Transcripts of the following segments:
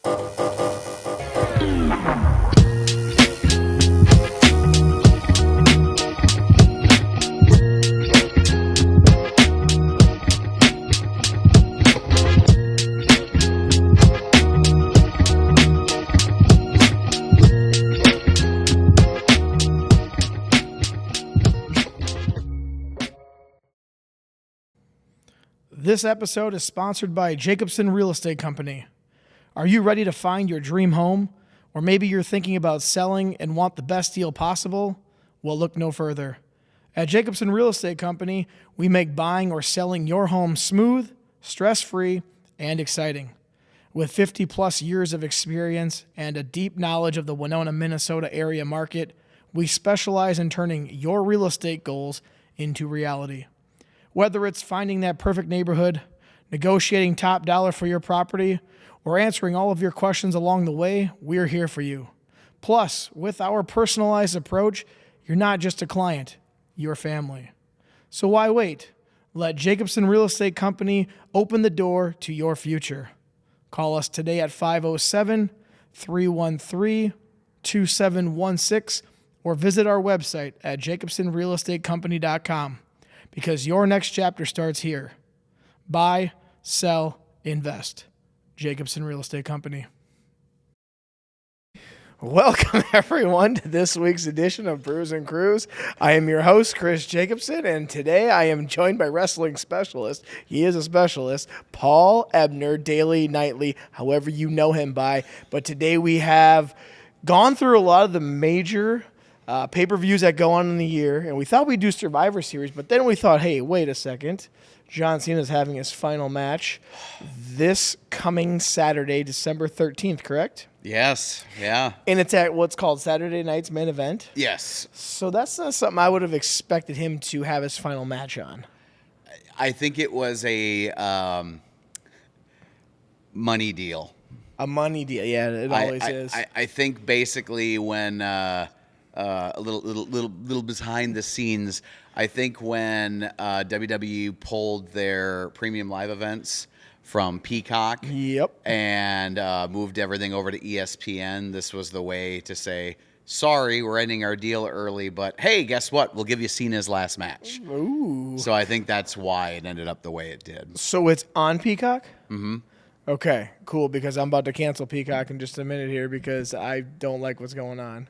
This episode is sponsored by Jacobson Real Estate Company. Are you ready to find your dream home? Or maybe you're thinking about selling and want the best deal possible? Well, look no further. At Jacobson Real Estate Company, we make buying or selling your home smooth, stress-free, and exciting. With 50-plus years of experience and a deep knowledge of the Winona, Minnesota area market, we specialize in turning your real estate goals into reality. Whether it's finding that perfect neighborhood, negotiating top dollar for your property, or answering all of your questions along the way, we're here for you. Plus, with our personalized approach, you're not just a client, you're family. So why wait? Let Jacobson Real Estate Company open the door to your future. Call us today at 507-313-2716 or visit our website at jacobsonrealestatecompany.com. Because your next chapter starts here. Buy, sell, invest. Jacobson Real Estate Company. Welcome, everyone, to this week's edition of Brews and Crews. I am your host, Chris Jacobson, and today I am joined by wrestling specialist. He is a specialist, Paul Ebner, daily, nightly, however you know him by. But today we have gone through a lot of the major pay-per-views that go on in the year, and we thought we'd do Survivor Series, but then we thought, hey, wait a second. John Cena is having his final match this coming Saturday, December 13th, correct? Yes, yeah. And it's at what's called Saturday Night's Main Event? Yes. So that's not something I would have expected him to have his final match on. I think it was a money deal. A money deal, yeah, it always is. I think basically when... a little behind the scenes. I think when WWE pulled their premium live events from Peacock, and moved everything over to ESPN, this was the way to say, sorry, we're ending our deal early, but hey, guess what? We'll give you Cena's last match. Ooh. So I think that's why it ended up the way it did. So it's on Peacock? Mm-hmm. Okay, cool, because I'm about to cancel Peacock in just a minute here because I don't like what's going on.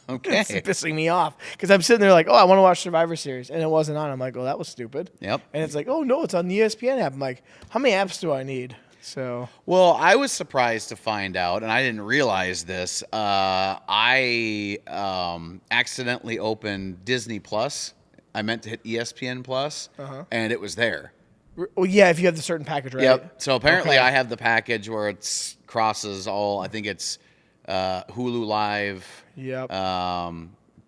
Okay. It's pissing me off because I'm sitting there like, oh, I want to watch Survivor Series, and it wasn't on. I'm like, oh, that was stupid. Yep. And it's like, oh, no, it's on the ESPN app. I'm like, how many apps do I need? So. Well, I was surprised to find out, and I didn't realize this. I accidentally opened Disney Plus. I meant to hit ESPN Plus, and it was there. Well, yeah, if you have the certain package, right? Yep. So apparently I have the package where it crosses all, I think it's Hulu Live,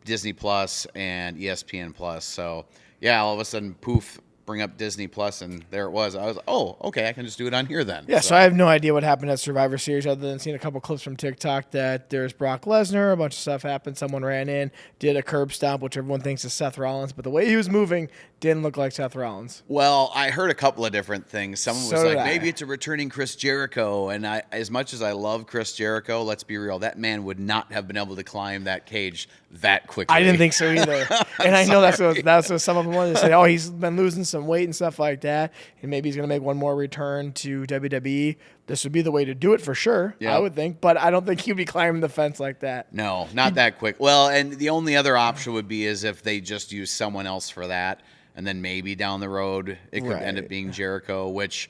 Disney Plus, and ESPN Plus. So, yeah, all of a sudden, poof, bring up Disney Plus, and there it was. I was like, oh, okay, I can just do it on here then. Yeah, so I have no idea what happened at Survivor Series other than seeing a couple clips from TikTok that there's Brock Lesnar, a bunch of stuff happened, someone ran in, did a curb stomp, which everyone thinks is Seth Rollins, but the way he was moving didn't look like Seth Rollins. Well, I heard a couple of different things. Someone was So like, maybe it's a returning Chris Jericho, and as much as I love Chris Jericho, let's be real, that man would not have been able to climb that cage that quickly. I didn't think so either. And I know that's what some of them wanted to say, oh, he's been losing some weight and stuff like that, and maybe he's going to make one more return to WWE. This would be the way to do it for sure, I would think, but I don't think he'd be climbing the fence like that. No, not that quick. Well, and the only other option would be is if they just use someone else for that, and then maybe down the road it could end up being Jericho, which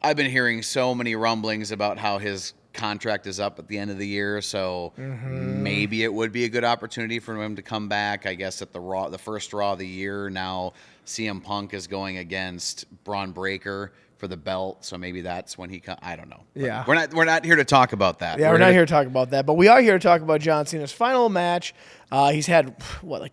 I've been hearing so many rumblings about how his contract is up at the end of the year, so maybe it would be a good opportunity for him to come back. I guess at the first Raw of the year, now CM Punk is going against Braun Breaker for the belt, so maybe that's when he I don't know. But yeah. We're not here to talk about that. Yeah, we're not here to talk about that, but we are here to talk about John Cena's final match. He's had,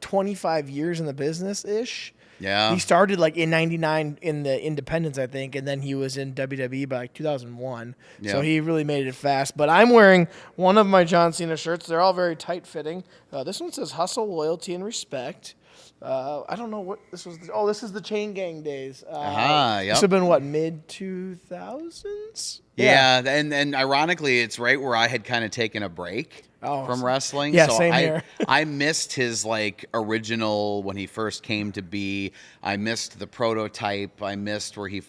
25 years in the business-ish? Yeah. He started like in '99 in the Independents, I think, and then he was in WWE by like 2001. So Yeah. he really made it fast. But I'm wearing one of my John Cena shirts. They're all very tight fitting. This one says "Hustle, Loyalty, and Respect." I don't know what this was. This is the Chain Gang days. Yep. This have been what, mid 2000s? Yeah, and ironically, it's right where I had kind of taken a break from wrestling. Yeah, so same here. I missed his like original when he first came to be. I missed the prototype. I missed where he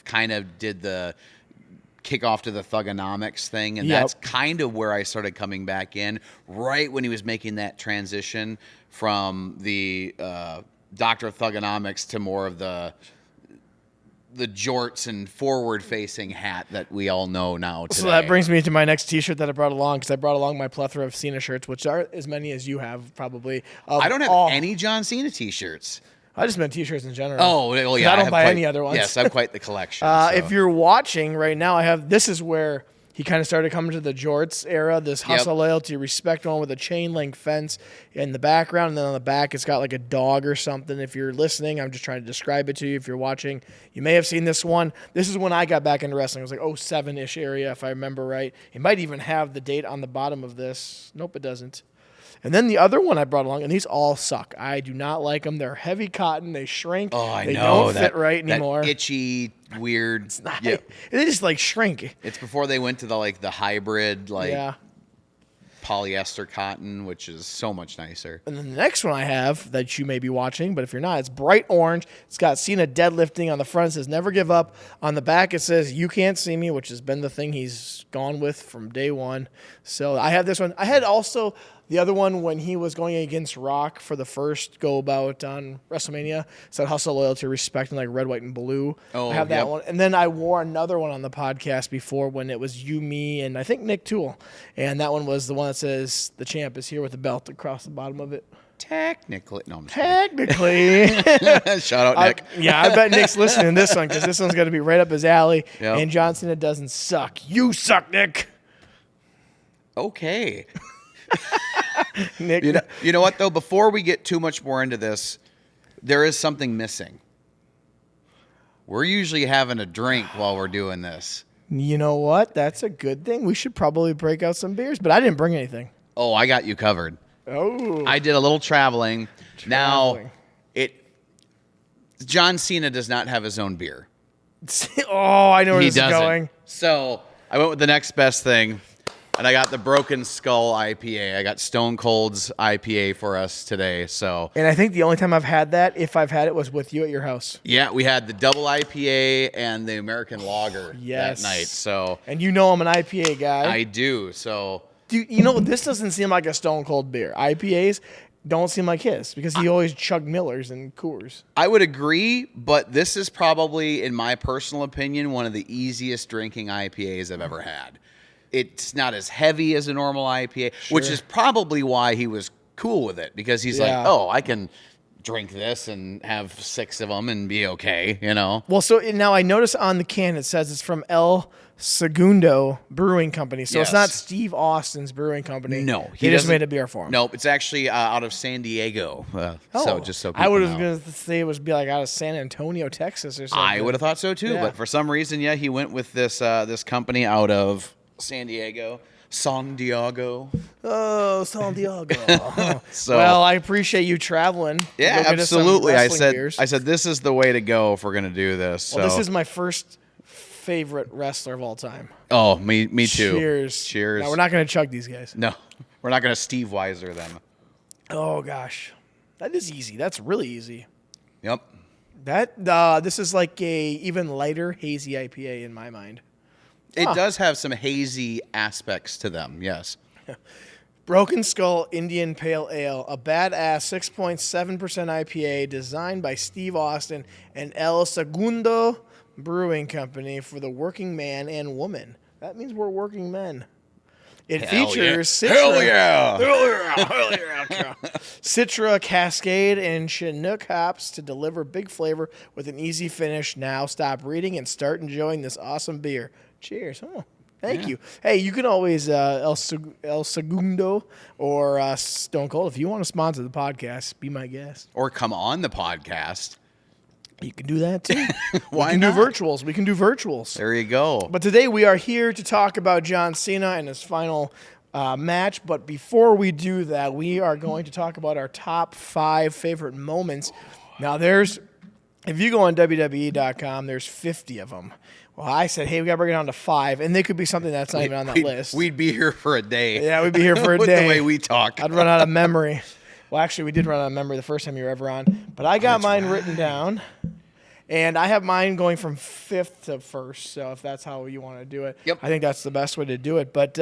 kind of did the kickoff to the Thugonomics thing, and that's kind of where I started coming back in. Right when he was making that transition from the Dr. Thugonomics to more of the jorts and forward-facing hat that we all know now today. So that brings me to my next T-shirt that I brought along, because I brought along my plethora of Cena shirts, which are as many as you have probably. I don't have any John Cena T-shirts. I just meant T-shirts in general. Oh, well, yeah. I don't buy any other ones. Yes, I have quite the collection. If you're watching right now, this is where he kind of started coming to the jorts era, this hustle, loyalty, respect one with a chain link fence in the background. And then on the back, it's got like a dog or something. If you're listening, I'm just trying to describe it to you. If you're watching, you may have seen this one. This is when I got back into wrestling. It was like 07-ish area, if I remember right. It might even have the date on the bottom of this. Nope, it doesn't. And then the other one I brought along, and these all suck. I do not like them. They're heavy cotton. They shrink. Oh, I know. They don't fit right anymore. That itchy, weird. They just like shrink. It's before they went to the hybrid polyester cotton, which is so much nicer. And then the next one I have that you may be watching, but if you're not, it's bright orange. It's got Cena deadlifting on the front. It says "Never give up." On the back, it says "You can't see me," which has been the thing he's gone with from day one. So I have this one. I had also the other one when he was going against Rock for the first go about on WrestleMania. It said "Hustle, Loyalty, Respect" in like red, white, and blue. Oh, I have that one. And then I wore another one on the podcast before when it was you, me, and I think Nick Toole. And that one was the one that says "The champ is here" with the belt across the bottom of it. Technically. No, I'm Technically. Shout out, Nick. I bet Nick's listening to this one, because this one's going to be right up his alley. Yep. And John Cena doesn't suck. You suck, Nick. Okay. Nick. You know what, though? Before we get too much more into this, there is something missing. We're usually having a drink while we're doing this. You know what? That's a good thing. We should probably break out some beers, but I didn't bring anything. Oh, I got you covered. Oh. I did a little traveling. Now, John Cena does not have his own beer. Oh, I know where this is doesn't. going. So I went with the next best thing, and I got the Broken Skull IPA. I got Stone Cold's IPA for us today. So, And I think the only time I've had that, if I've had it, was with you at your house. yeah, we had the double IPA and the American Lager that night. So, And you know I'm an IPA guy. I do. So, Dude, you know, this doesn't seem like a Stone Cold beer. IPAs don't seem like his, because he always chugged Millers and Coors. I would agree, but this is probably, in my personal opinion, one of the easiest drinking IPAs I've ever had. It's not as heavy as a normal IPA, which is probably why he was cool with it, because he's like, oh, I can drink this and have 6 of them and be okay, you know? Well, so now I notice on the can it says it's from El Segundo Brewing Company. So it's not Steve Austin's brewing company. No. He just made a beer for him. Nope, it's actually out of San Diego. So I would have going to say it would be like out of San Antonio, Texas or something. I would have thought so too, but for some reason, he went with this this company out of San Diego. San Diego. Oh, San Diego. So, well, I appreciate you traveling. Yeah, absolutely. I said this is the way to go if we're gonna do this. Well, this is my first favorite wrestler of all time. Oh, me too. Cheers. No, we're not gonna chug these guys. No, we're not gonna Steve Weiser them. Oh gosh, that is easy. That's really easy. Yep. This is like a even lighter hazy IPA in my mind. It does have some hazy aspects to them, yes. Broken Skull Indian Pale Ale, a badass 6.7% IPA designed by Steve Austin and El Segundo Brewing Company for the working man and woman. That means we're working men. It features Citra, Cascade, and Chinook hops to deliver big flavor with an easy finish. Now stop reading and start enjoying this awesome beer. Cheers. Oh, thank you. Hey, you can always El Segundo or Stone Cold. If you want to sponsor the podcast, be my guest. Or come on the podcast. You can do that too. Why we can not? do virtuals. We can do virtuals. There you go. But today we are here to talk about John Cena and his final match. But before we do that, we are going to talk about our top 5 favorite moments. Now, if you go on WWE.com, there's 50 of them. Well, I said, hey, we got to bring it down to 5, and they could be something that's not even on that list. We'd be here for a day. Yeah, we'd be here for a with day. the way we talk. I'd run out of memory. Well, actually, we did run out of memory the first time you were ever on. But I got mine written down. And I have mine going from 5th to 1st, so if that's how you want to do it, Yep. I think that's the best way to do it. But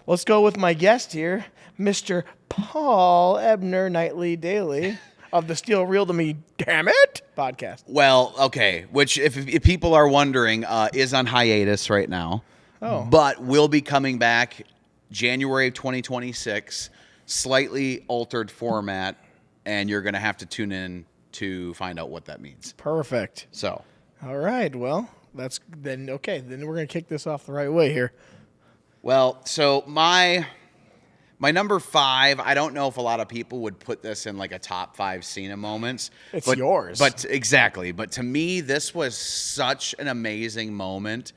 let's go with my guest here, Mr. Paul Ebner, Nightly Daily of the Steel Real to Me, Damn It podcast. Well, okay, which if people are wondering, is on hiatus right now. Oh. But will be coming back January of 2026, slightly altered format, and you're going to have to tune in to find out what that means. Perfect. So, All right, well, then we're going to kick this off the right way here. well, so my number 5, I don't know if a lot of people would put this in like a top 5 Cena moments. It's yours. But exactly. But to me, this was such an amazing moment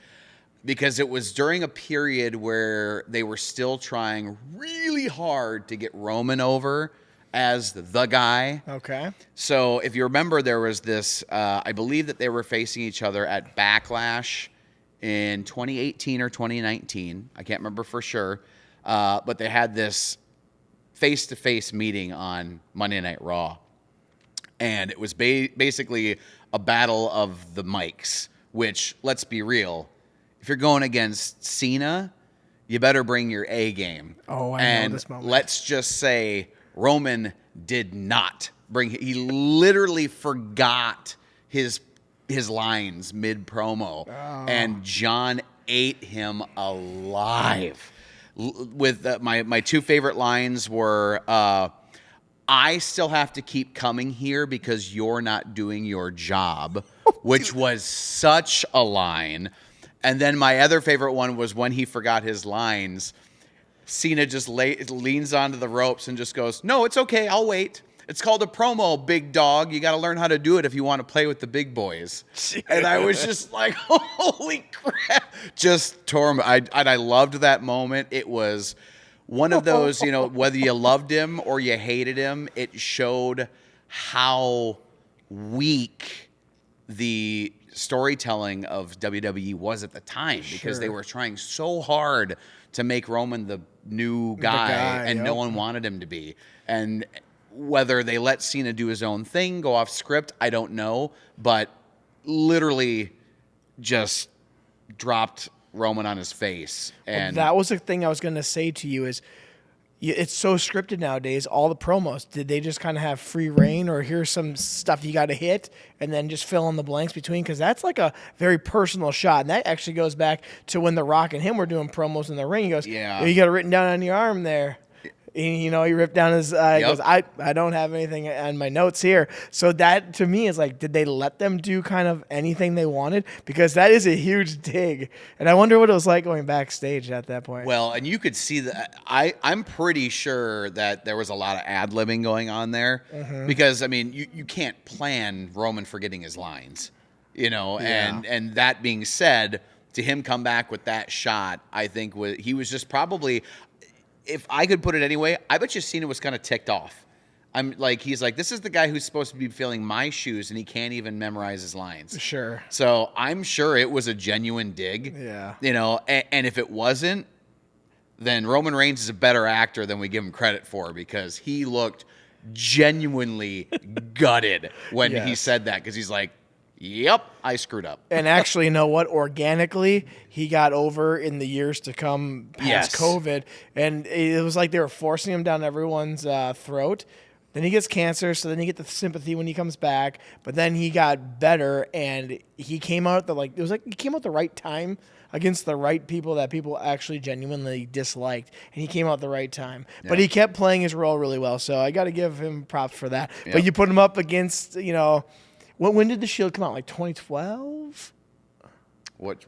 because it was during a period where they were still trying really hard to get Roman over as the guy. Okay. So if you remember, there was this, I believe that they were facing each other at Backlash in 2018 or 2019. I can't remember for sure. But they had this face-to-face meeting on Monday Night Raw. And it was basically a battle of the mics, which, let's be real, if you're going against Cena, you better bring your A game. Oh, I know this moment. Let's just say Roman did not bring. He literally forgot his lines mid promo, and John ate him alive. With my 2 favorite lines were, "I still have to keep coming here because you're not doing your job," which was such a line. And then my other favorite one was when he forgot his lines. Cena just leans onto the ropes and just goes, "No, it's okay. I'll wait. It's called a promo, big dog. You got to learn how to do it if you want to play with the big boys." And I was just like, holy crap. Just tore him. I loved that moment. It was one of those, whether you loved him or you hated him, it showed how weak the storytelling of WWE was at the time because they were trying so hard to make Roman the new guy, and no one wanted him to be. And whether they let Cena do his own thing, go off script, I don't know, but literally just dropped Roman on his face. And that was the thing I was going to say to you is it's so scripted nowadays, all the promos. Did they just kind of have free reign, or here's some stuff you got to hit and then just fill in the blanks between? Because that's like a very personal shot. And that actually goes back to when The Rock and him were doing promos in the ring. He goes, Yeah. You got it written down on your arm there. And, he ripped down his, he goes, I don't have anything on my notes here. So that, to me, is like, did they let them do kind of anything they wanted? Because that is a huge dig. And I wonder what it was like going backstage at that point. Well, and you could see that. I'm pretty sure that there was a lot of ad-libbing going on there. Because, I mean, you can't plan Roman forgetting his lines, and that being said, to him come back with that shot, I think he was just probably, if I could put it anyway, I bet you Cena was kind of ticked off. He's like, this is the guy who's supposed to be filling my shoes, and he can't even memorize his lines. Sure. So I'm sure it was a genuine dig. Yeah. And if it wasn't, then Roman Reigns is a better actor than we give him credit for, because he looked genuinely gutted when he said that, because he's like, yep, I screwed up. And actually, you know what? Organically, he got over in the years to come past COVID. And it was like they were forcing him down everyone's throat. Then he gets cancer, so then you get the sympathy when he comes back. But then he got better, and he came out he came out the right time against the right people that people actually genuinely disliked, and he came out the right time. Yeah. But he kept playing his role really well, so I got to give him props for that. Yep. But you put him up against, when did The Shield come out? Like 2012? What?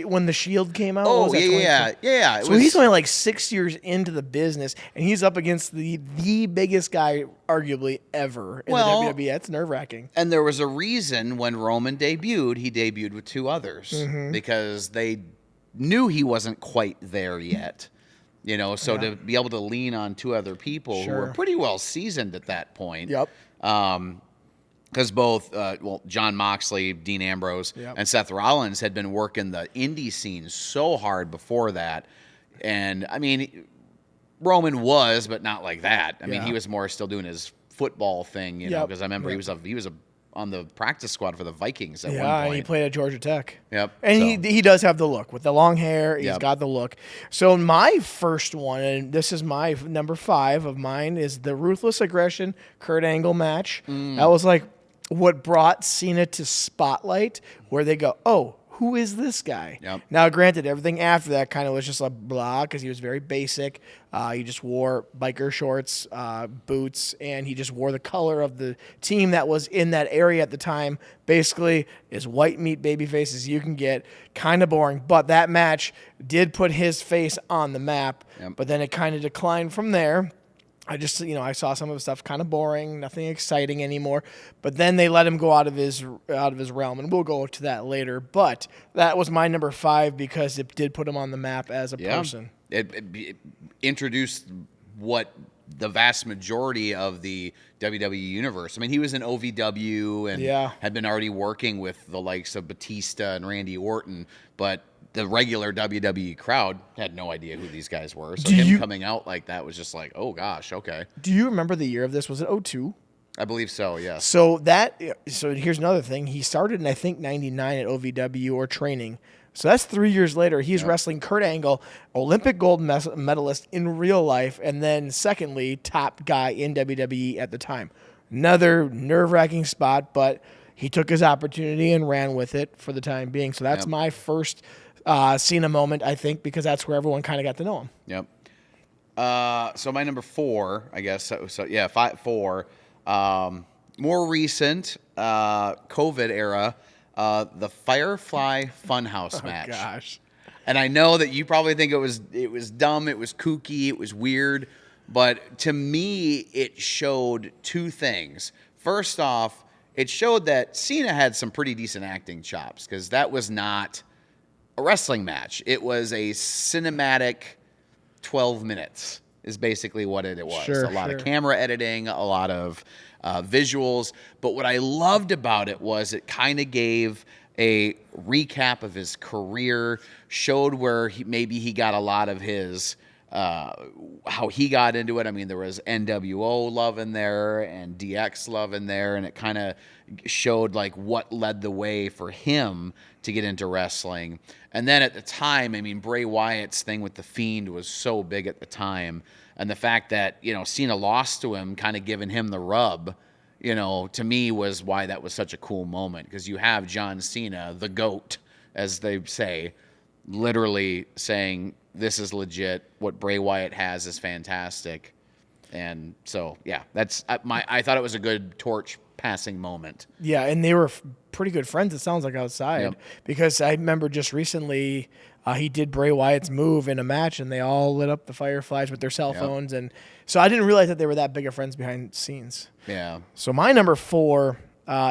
When the Shield came out. Oh, what was that, yeah. So he's only like 6 years into the business, and he's up against the biggest guy, arguably, ever in the WWE. That's nerve-wracking. And there was a reason when Roman debuted, he debuted with 2 others Mm-hmm. because they knew he wasn't quite there yet. So to be able to lean on 2 other people who were pretty well seasoned at that point. Yep. Because both, John Moxley, Dean Ambrose, and Seth Rollins had been working the indie scene so hard before that. And, I mean, Roman was, but not like that. I mean, he was more still doing his football thing, because I remember he was on the practice squad for the Vikings at one point. Yeah, and he played at Georgia Tech. Yep. And he does have the look. With the long hair, he's got the look. So my first one, and this is my number 5 of mine, is the Ruthless Aggression Kurt Angle match. That was like what brought Cena to spotlight, where they go, oh, who is this guy? Yep. Now, granted, everything after that kind of was just like blah, because he was very basic. He just wore biker shorts, boots, and he just wore the color of the team that was in that area at the time. Basically, as white meat babyface as you can get. Kind of boring. But that match did put his face on the map. Yep. But then it kind of declined from there. I just, I saw some of the stuff kind of boring, nothing exciting anymore. But then they let him go out of his realm, and we'll go to that later. But that was my number 5 because it did put him on the map as a person. It introduced what the vast majority of the WWE universe. I mean, he was in OVW and had been already working with the likes of Batista and Randy Orton, but the regular WWE crowd had no idea who these guys were. So him coming out like that was just like, oh gosh, okay. Do you remember the year of this? Was it 2002? I believe so, yes. So here's another thing. He started in, I think, 99 at OVW or training. So that's 3 years later. He's wrestling Kurt Angle, Olympic gold medalist in real life, and then secondly, top guy in WWE at the time. Another nerve-wracking spot, but he took his opportunity and ran with it for the time being. So that's my first Cena moment, I think, because that's where everyone kind of got to know him. Yep. So my number 4, I guess. So yeah, 4. More recent, COVID era, the Firefly Funhouse match. Oh gosh! And I know that you probably think it was dumb, it was kooky, it was weird, but to me, it showed 2 things. First off, it showed that Cena had some pretty decent acting chops, because that was not a wrestling match. It was a cinematic 12 minutes is basically what it was. A lot of camera editing, a lot of visuals. But what I loved about it was it kind of gave a recap of his career, showed where maybe he got a lot of his how he got into it. I mean, there was NWO love in there and DX love in there, and it kind of showed like what led the way for him to get into wrestling. And then at the time, I mean, Bray Wyatt's thing with The Fiend was so big at the time, and the fact that, Cena lost to him, kind of giving him the rub, to me was why that was such a cool moment, because you have John Cena, the GOAT, as they say, literally saying, this is legit. What Bray Wyatt has is fantastic. And so, yeah, I thought it was a good torch passing moment. Yeah, and they were pretty good friends, it sounds like, outside. Because I remember just recently he did Bray Wyatt's move in a match, and they all lit up the Fireflies with their cell phones. And so I didn't realize that they were that big of friends behind the scenes. Yeah. So my number 4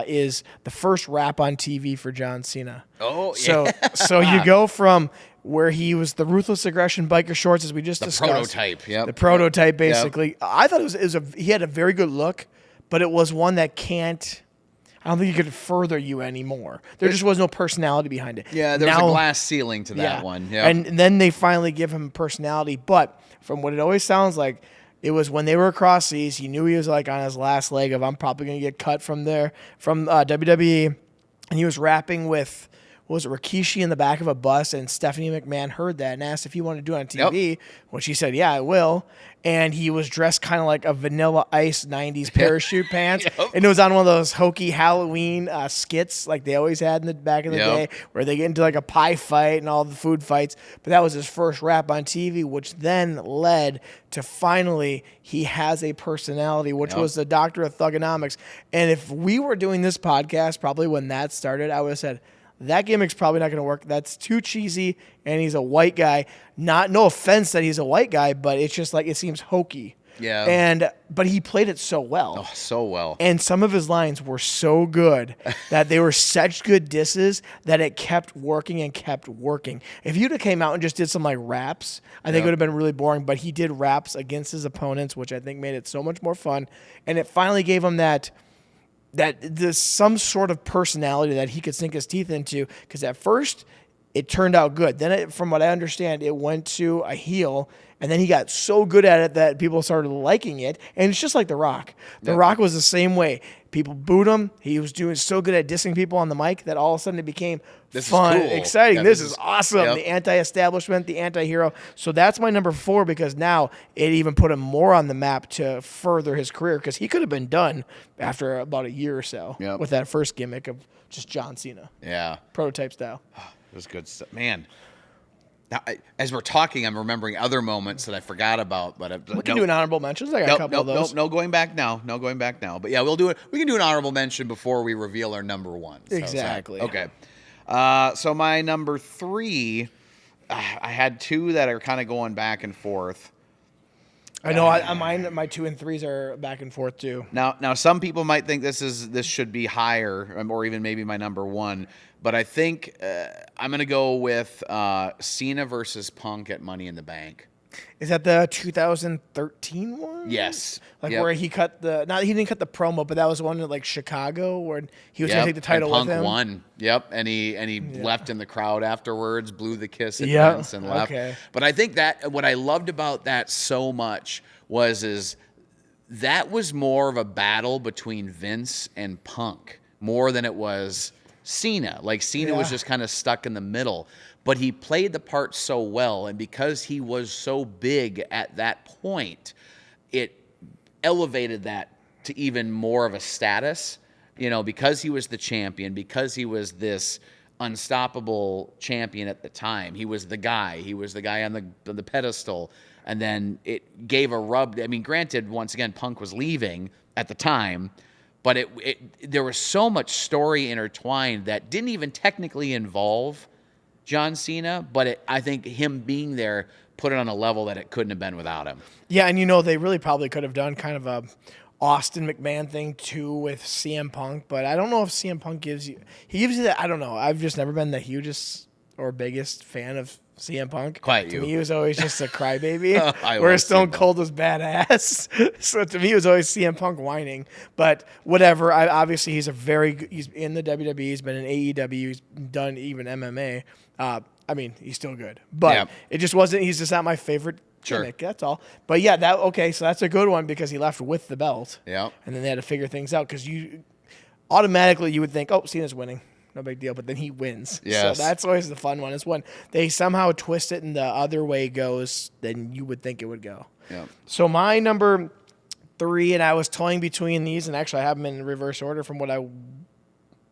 is the first rap on TV for John Cena. Oh, yeah. So you go from where he was the Ruthless Aggression biker shorts, as we just discussed. Prototype, The prototype, basically. I thought he had a very good look, but it was one that I don't think you could further you anymore. There just was no personality behind it. Yeah, there was a glass ceiling to that one. Yeah. And then they finally give him personality. But from what it always sounds like, it was when they were across seas, he knew he was like on his last leg of, I'm probably going to get cut from WWE. And he was rapping with, Rikishi in the back of a bus, and Stephanie McMahon heard that and asked if he wanted to do it on TV, when she said, yeah, I will. And he was dressed kind of like a Vanilla Ice 90s parachute pants. And it was on one of those hokey Halloween skits like they always had in the back of the day, where they get into like a pie fight and all the food fights. But that was his first rap on TV, which then led to finally he has a personality, which was the Doctor of Thugonomics. And if we were doing this podcast, probably when that started, I would have said, that gimmick's probably not going to work. That's too cheesy, and he's a white guy. No offense that he's a white guy, but it's just like it seems hokey. Yeah. But he played it so well. Oh, so well. And some of his lines were so good that they were such good disses that it kept working and kept working. If you'd have came out and just did some like raps, I think it would have been really boring. But he did raps against his opponents, which I think made it so much more fun. And it finally gave him some sort of personality that he could sink his teeth into. Because at first, it turned out good. Then, from what I understand, it went to a heel. And then he got so good at it that people started liking it. And it's just like The Rock. The Rock was the same way. People booed him. He was doing so good at dissing people on the mic that all of a sudden it became fun, exciting. Yeah, this is awesome. The anti-establishment, the anti-hero. So that's my number 4 because now it even put him more on the map to further his career because he could have been done after about a year or so with that first gimmick of just John Cena. Yeah. Prototype style. It was good stuff. Man. Now, as we're talking, I'm remembering other moments that I forgot about. But we can do an honorable mentions. I got a couple of those. No going back now. No going back now. But yeah, we'll do it. We can do an honorable mention before we reveal our number 1. So, exactly. Okay. So my number 3, I had 2 that are kind of going back and forth. I know. My 2 and 3s are back and forth too. Now, some people might think this should be higher, or even maybe my number 1. But I think I'm going to go with Cena versus Punk at Money in the Bank. Is that the 2013 one? Yes. Where he cut he didn't cut the promo, but that was one in Chicago where he was going to take the title and with him. Punk won. Yep. And he left in the crowd afterwards, blew the kiss at Vince and left. Okay. But I think that what I loved about that so much was that was more of a battle between Vince and Punk more than it was Cena. Cena was just kind of stuck in the middle, but he played the part so well, and because he was so big at that point, it elevated that to even more of a status, because he was the champion, because he was this unstoppable champion at the time. He was the guy on the pedestal, and then it gave a rub. I mean, granted, once again, Punk was leaving at the time, but there was so much story intertwined that didn't even technically involve John Cena, but I think him being there put it on a level that it couldn't have been without him. Yeah, and they really probably could have done kind of a Austin McMahon thing too with CM Punk, but I don't know if CM Punk gives you that. I don't know. I've just never been the hugest or biggest fan of CM Punk. Quite to me, he was always just a crybaby. Whereas Stone Cold was badass. So to me, it was always CM Punk whining. But whatever. Obviously, he's in the WWE. He's been in AEW. He's done even MMA. He's still good. But it just wasn't. He's just not my favorite gimmick. That's all. But yeah, so that's a good one because he left with the belt. Yeah. And then they had to figure things out because you would think, oh, Cena's winning. No big deal, but then he wins. Yes. So that's always the fun one. Is when they somehow twist it and the other way goes than you would think it would go. Yeah. So my number 3, and I was toying between these, and actually I have them in reverse order from what I'm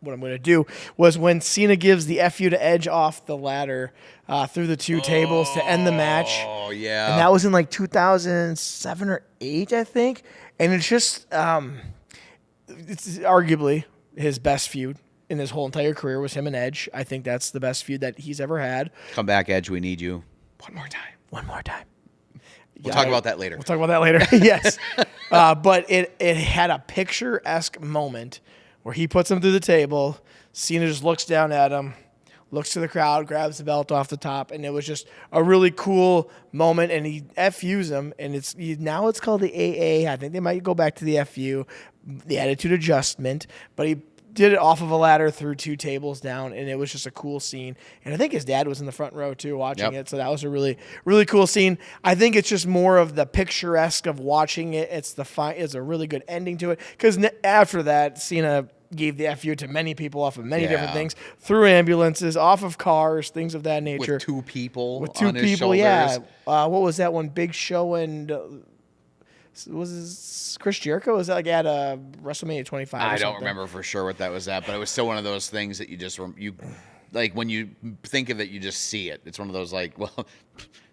going to do, was when Cena gives the FU to Edge off the ladder through the 2 tables to end the match. Oh, yeah. And that was in 2007 or 8, I think. And it's just, it's arguably his best feud in his whole entire career was him and Edge. I think that's the best feud that he's ever had. Come back, Edge. We need you. One more time. We'll talk about that later. Yes. But it had a picture-esque moment where he puts him through the table. Cena just looks down at him, looks to the crowd, grabs the belt off the top, and it was just a really cool moment. And he FUs him, and now it's called the AA. I think they might go back to the FU, the Attitude Adjustment. But he did it off of a ladder through 2 tables down, and it was just a cool scene. And I think his dad was in the front row too watching it, so that was a really, really cool scene. I think it's just more of the picturesque of watching it. It's a really good ending to it, because after that, Cena gave the FU to many people off of many different things, through ambulances, off of cars, things of that nature. With 2 people on his shoulders. Yeah. What was that one? Big Show and... was this Chris Jericho? Was that at WrestleMania 25? I don't remember for sure what that was at, but it was still one of those things that you just when you think of it, you just see it. It's one of those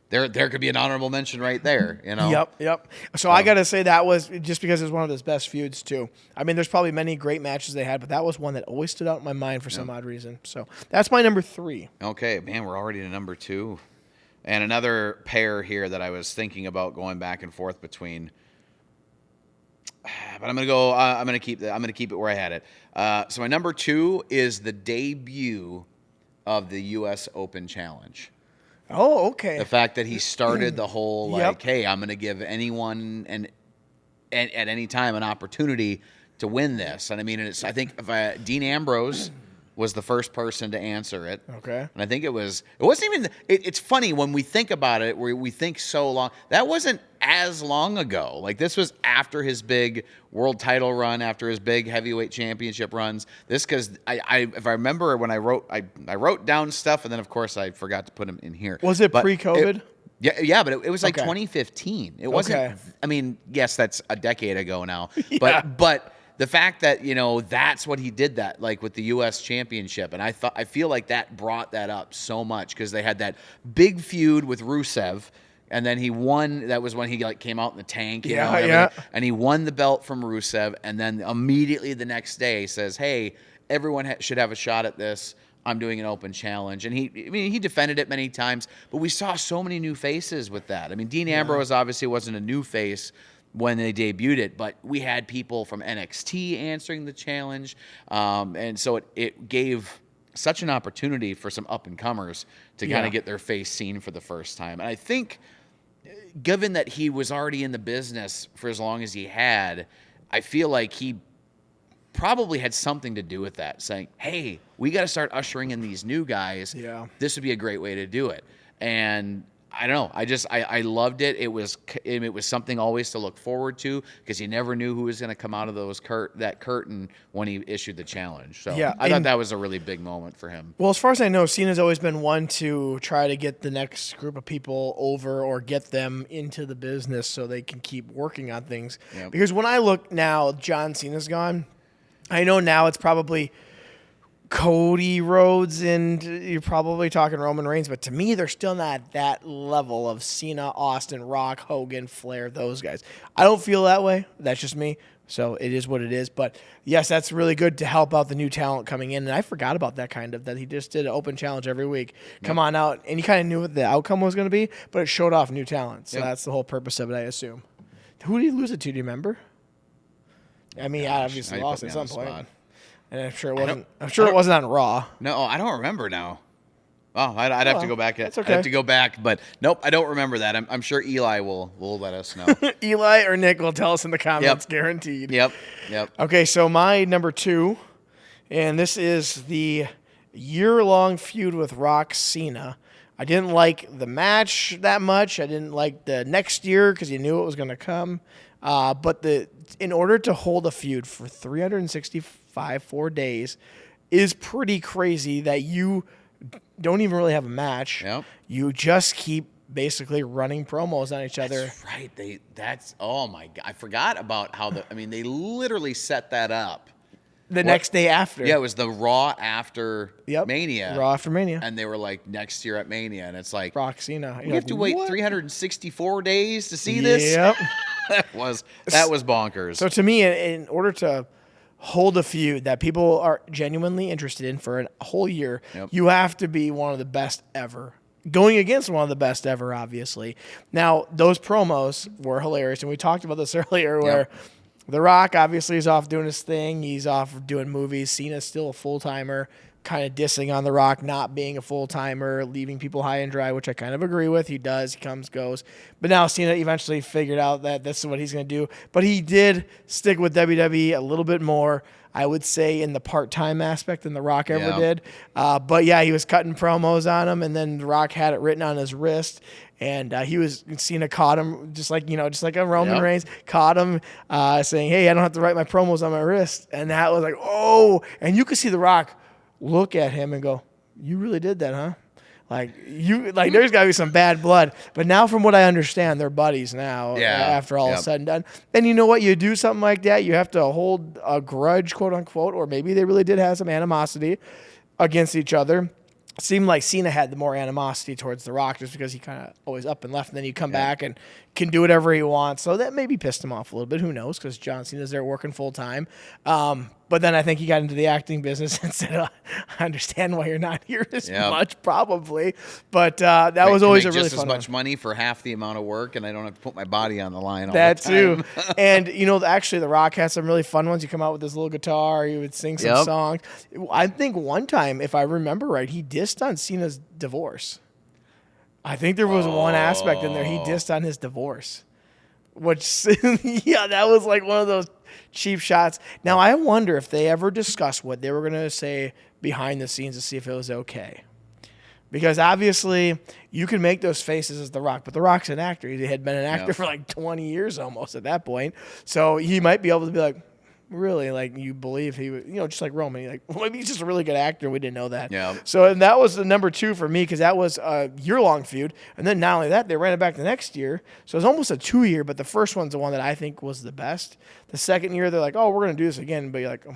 there could be an honorable mention right there, you know? Yep. So I got to say that was just because it was one of his best feuds too. I mean, there's probably many great matches they had, but that was one that always stood out in my mind for some odd reason. So that's my number 3. Okay, man, we're already to number 2. And another pair here that I was thinking about going back and forth between. But I'm gonna keep it where I had it. So my number 2 is the debut of the U.S. Open Challenge. Oh, okay. The fact that he started the whole like, hey, I'm gonna give anyone and at any time an opportunity to win this. And I mean, I think Dean Ambrose was the first person to answer it. Okay. And I think it wasn't even, it's funny when we think about it, where we think so long, that wasn't as long ago. Like this was after his big world title run, after his big heavyweight championship runs. This, cause if I remember when I wrote down stuff and then of course I forgot to put them in here. Was it pre-COVID? Yeah, but it was like 2015. It wasn't, I mean, yes, that's a decade ago now, but the fact that, that's what he did that, like with the U.S. Championship. And I feel like that brought that up so much because they had that big feud with Rusev. And then he won. That was when he came out in the tank, and he won the belt from Rusev. And then immediately the next day says, hey, everyone should have a shot at this. I'm doing an open challenge. And he defended it many times, but we saw so many new faces with that. I mean, Dean Ambrose obviously wasn't a new face when they debuted it, but we had people from NXT answering the challenge. And so it gave such an opportunity for some up-and-comers to kind of get their face seen for the first time. And I think given that he was already in the business for as long as he had, I feel like he probably had something to do with that, saying, hey, we got to start ushering in these new guys. Yeah. This would be a great way to do it. And I don't know. I loved it. It was something always to look forward to because you never knew who was going to come out of that curtain when he issued the challenge. So I thought that was a really big moment for him. Well, as far as I know, Cena's always been one to try to get the next group of people over or get them into the business so they can keep working on things. Yep. Because when I look now, John Cena's gone. I know now it's probably Cody Rhodes and you're probably talking Roman Reigns, but to me, they're still not at that level of Cena, Austin, Rock, Hogan, Flair, those guys. I don't feel that way. That's just me. So it is what it is. But yes, that's really good to help out the new talent coming in. And I forgot about that that he just did an open challenge every week. Come on out. And you kind of knew what the outcome was going to be, but it showed off new talent. So that's the whole purpose of it, I assume. Who did he lose it to? Do you remember? I mean, obviously lost at some point. And I'm sure it wasn't on Raw. No, I don't remember now. Oh, I'd have to go back. That's okay. I'd have to go back, but nope, I don't remember that. I'm sure Eli will let us know. Eli or Nick will tell us in the comments, guaranteed. Yep. Okay, so my number 2, and this is the year-long feud with Rock Cena. I didn't like the match that much. I didn't like the next year because you knew it was going to come. But in order to hold a feud for 4 days is pretty crazy that you don't even really have a match. Yep. You just keep basically running promos on each other. That's right. Oh my God. I forgot about how they literally set that up. The next day after. Yeah, it was the Raw after Mania. Raw after Mania. And they were like, next year at Mania. And it's like, Rock Cena. We have to wait 364 days to see this? Yep. that was bonkers. So to me, in order to hold a feud that people are genuinely interested in for a whole year, you have to be one of the best ever. Going against one of the best ever, obviously. Now, those promos were hilarious. And we talked about this earlier where The Rock obviously is off doing his thing. He's off doing movies. Cena's still a full-timer, kind of dissing on The Rock not being a full-timer, leaving people high and dry, which I kind of agree with. He does. He comes, goes. But now Cena eventually figured out that this is what he's going to do. But he did stick with WWE a little bit more, I would say, in the part-time aspect than The Rock ever did. But, yeah, he was cutting promos on him, and then The Rock had it written on his wrist. And Cena caught him just like a Roman Reigns caught him saying, hey, I don't have to write my promos on my wrist. And that was like, oh, and you could see The Rock look at him and go, you really did that, huh? There's got to be some bad blood. But now from what I understand, they're buddies now after all is said and done. And you know what? You do something like that, you have to hold a grudge, quote unquote, or maybe they really did have some animosity against each other. seemed like Cena had the more animosity towards The Rock just because he kind of always up and left, and then you come back and can do whatever he wants. So that maybe pissed him off a little bit. Who knows? Because John Cena's there working full time. But then I think he got into the acting business and said, I understand why you're not here as much, probably. But that was always a really just fun as much one. money for half the amount of work, and I don't have to put my body on the line all That the time. too. And, actually, The Rock had some really fun ones. You come out with this little guitar. He would sing some songs. I think one time, if I remember right, he dissed on Cena's divorce. I think there was one aspect in there he dissed on his divorce. Which, that was like one of those cheap shots. Now, I wonder if they ever discussed what they were going to say behind the scenes to see if it was okay. Because obviously, you can make those faces as The Rock, but The Rock's an actor. He had been an actor for like 20 years almost at that point. So he might be able to be like, really, like, you believe he would, just like Roman. Like, well, maybe he's just a really good actor. We didn't know that. Yeah. So, and that was the number 2 for me because that was a year-long feud. And then not only that, they ran it back the next year. So it was almost a 2-year, but the first one's the one that I think was the best. The second year, they're like, oh, we're going to do this again. But you're like, oh.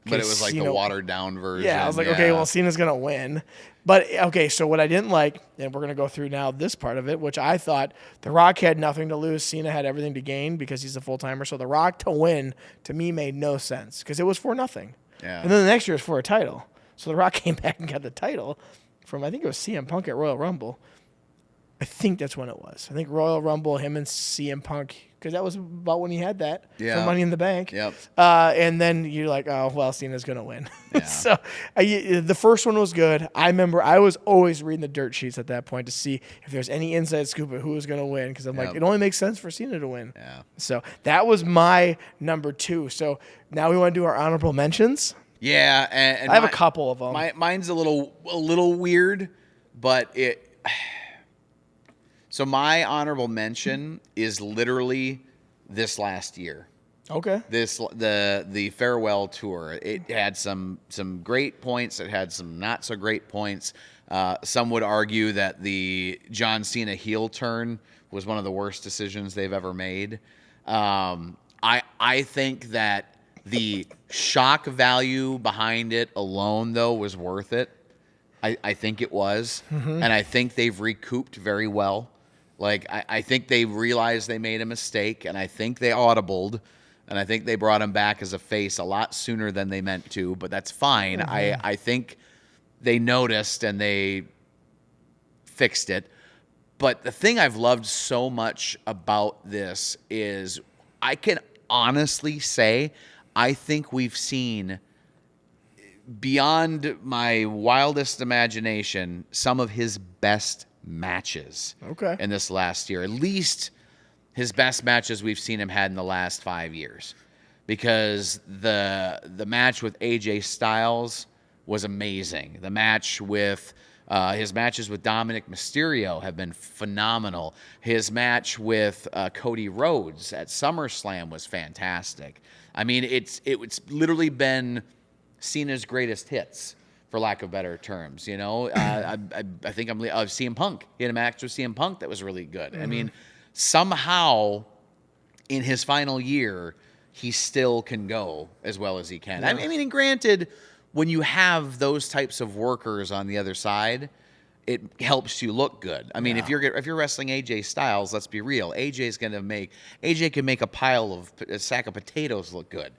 But it was like the watered-down version. Yeah, I was like, okay, well, Cena's going to win. But, okay, so what I didn't like, and we're going to go through now this part of it, which I thought The Rock had nothing to lose. Cena had everything to gain because he's a full-timer. So The Rock to win, to me, made no sense because it was for nothing. Yeah. And then the next year was for a title. So The Rock came back and got the title from, I think it was CM Punk at Royal Rumble. I think that's when it was. I think Royal Rumble, him and CM Punk, because that was about when he had that for Money in the Bank. Yep. And then you're like, oh, well, Cena's going to win. Yeah. So the first one was good. I remember I was always reading the dirt sheets at that point to see if there's any inside scoop of who was going to win because I'm like, it only makes sense for Cena to win. Yeah. So that was my number 2. So now we want to do our honorable mentions. Yeah. And I have a couple of them. Mine's a little weird, but it... So my honorable mention is literally this last year. Okay. The farewell tour. It had some great points. It had some not so great points. Some would argue that the John Cena heel turn was one of the worst decisions they've ever made. I think that the shock value behind it alone, though, was worth it. I think it was, and I think they've recouped very well. Like, I think they realized they made a mistake, and I think they audibled, and I think they brought him back as a face a lot sooner than they meant to, but that's fine. I think they noticed, and they fixed it. But the thing I've loved so much about this is I can honestly say I think we've seen, beyond my wildest imagination, some of his best matches in this last year. At least his best matches we've seen him had in the last 5 years. Because the match with AJ Styles was amazing. The match with his matches with Dominic Mysterio have been phenomenal. His match with Cody Rhodes at SummerSlam was fantastic. I mean, it's literally been Cena's greatest hits, for lack of better terms. I think CM Punk. He had a match with CM Punk that was really good. I mean, somehow in his final year, he still can go as well as he can. I mean, and granted, when you have those types of workers on the other side, it helps you look good. I mean, if you're wrestling AJ Styles, let's be real. AJ can make a sack of potatoes look good,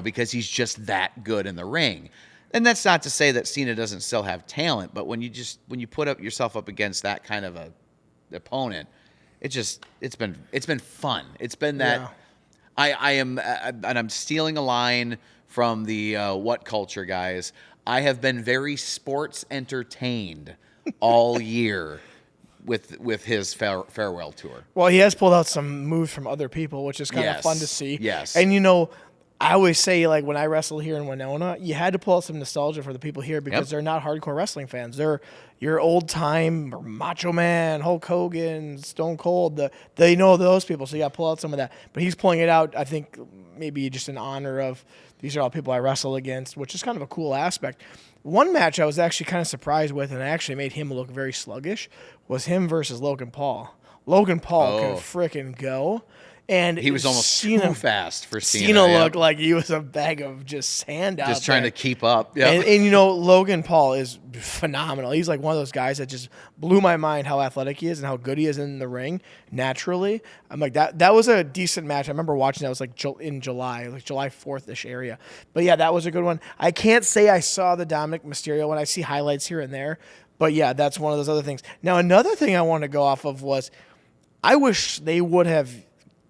because he's just that good in the ring. And that's not to say that Cena doesn't still have talent, but when you put yourself up against that kind of a opponent, it's been fun. It's been that I'm stealing a line from the What Culture guys. I have been very sports entertained all year with his farewell tour. Well, he has pulled out some moves from other people, which is kind of fun to see. Yes. And I always say, like, when I wrestled here in Winona, you had to pull out some nostalgia for the people here because they're not hardcore wrestling fans. They're your old-time Macho Man, Hulk Hogan, Stone Cold. They know those people, so you got to pull out some of that. But he's pulling it out, I think, maybe just in honor of these are all people I wrestle against, which is kind of a cool aspect. One match I was actually kind of surprised with, and it actually made him look very sluggish, was him versus Logan Paul. Logan Paul can frickin' go. And he was almost too fast for Cena. Cena looked like he was a bag of just sand out there. Just trying to keep up. Yeah. And you know, Logan Paul is phenomenal. He's like one of those guys that just blew my mind how athletic he is and how good he is in the ring naturally. I'm like, that was a decent match. I remember watching that. It was like in July, like July 4th-ish area. But yeah, that was a good one. I can't say I saw the Dominic Mysterio one. I see highlights here and there. But yeah, that's one of those other things. Now, another thing I want to go off of was I wish they would have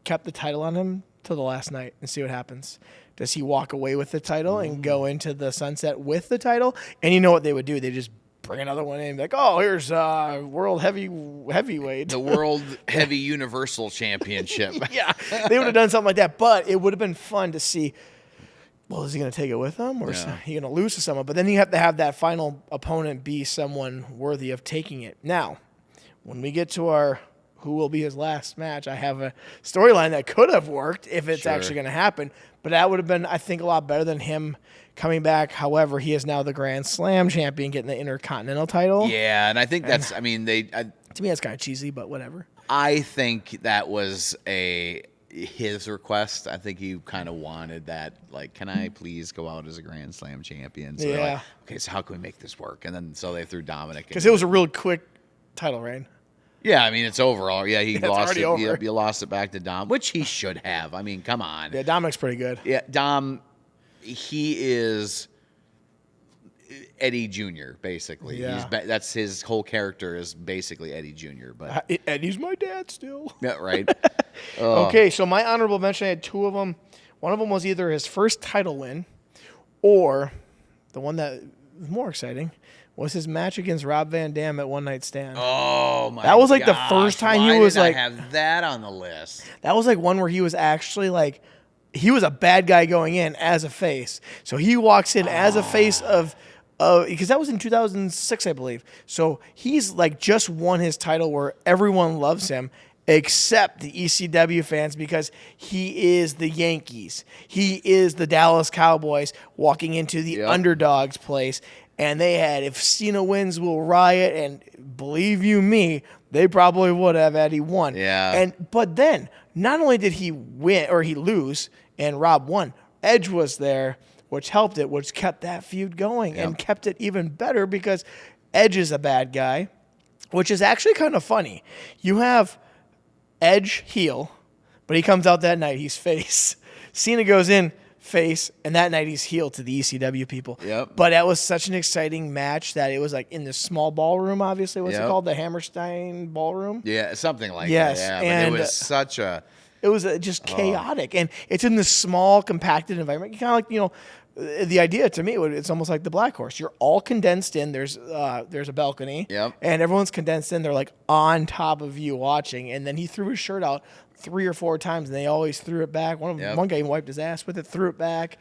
kept the title on him till the last night and see what happens. Does he walk away with the title and go into the sunset with the title? And you know what they would do? They just bring another one in, like, oh, here's world heavyweight, the World Heavy Universal Championship. Yeah, they would have done something like that. But it would have been fun to see. Well, is he going to take it with him, or is he going to lose to someone? But then you have to have that final opponent be someone worthy of taking it. Now, when we get to our who will be his last match, I have a storyline that could have worked if it's actually going to happen. But that would have been, I think, a lot better than him coming back. However, he is now the Grand Slam champion, getting the Intercontinental title. Yeah, and I think that's, I mean, to me, that's kind of cheesy, but whatever. I think that was his request. I think he kind of wanted that, like, can I please go out as a Grand Slam champion? So they're like, okay, so how can we make this work? And then so they threw Dominic. Because it was a real quick title reign. Yeah, I mean, it's over. Yeah, he lost it. Over. You lost it back to Dom, which he should have. I mean, come on. Yeah, Dominic's pretty good. Yeah, Dom, he is Eddie Jr., basically. Yeah. That's his whole character is basically Eddie Jr., but Eddie's my dad still. Yeah, right. Okay, so my honorable mention, I had two of them. One of them was either his first title win or the one that was more exciting was his match against Rob Van Dam at One Night Stand. Oh, my God. That was like the first time he was like... I have that on the list? That was like one where he was actually like... He was a bad guy going in as a face. So he walks in as a face of... Because that was in 2006, I believe. So he's like just won his title where everyone loves him except the ECW fans because he is the Yankees. He is the Dallas Cowboys walking into the underdog's place. And they had, if Cena wins, we'll riot. And believe you me, they probably would have had he won. Yeah. But then, not only did he win or he lose, and Rob won, Edge was there, which helped it, which kept that feud going and kept it even better because Edge is a bad guy, which is actually kind of funny. You have Edge heel, but he comes out that night, he's face. Cena goes in face, and that night he's heel to the ECW people. Yep. But that was such an exciting match that it was like in this small ballroom, obviously. What's it called? The Hammerstein Ballroom? Yeah, something like that. Yeah, and but it was such a... It was just chaotic. And it's in this small, compacted environment. Kind of like, you know, the idea to me, it's almost like the Black Horse. You're all condensed in. There's a balcony. Yep. And everyone's condensed in. They're like on top of you watching. And then he threw his shirt out 3 or 4 times, and they always threw it back. One guy even wiped his ass with it, threw it back.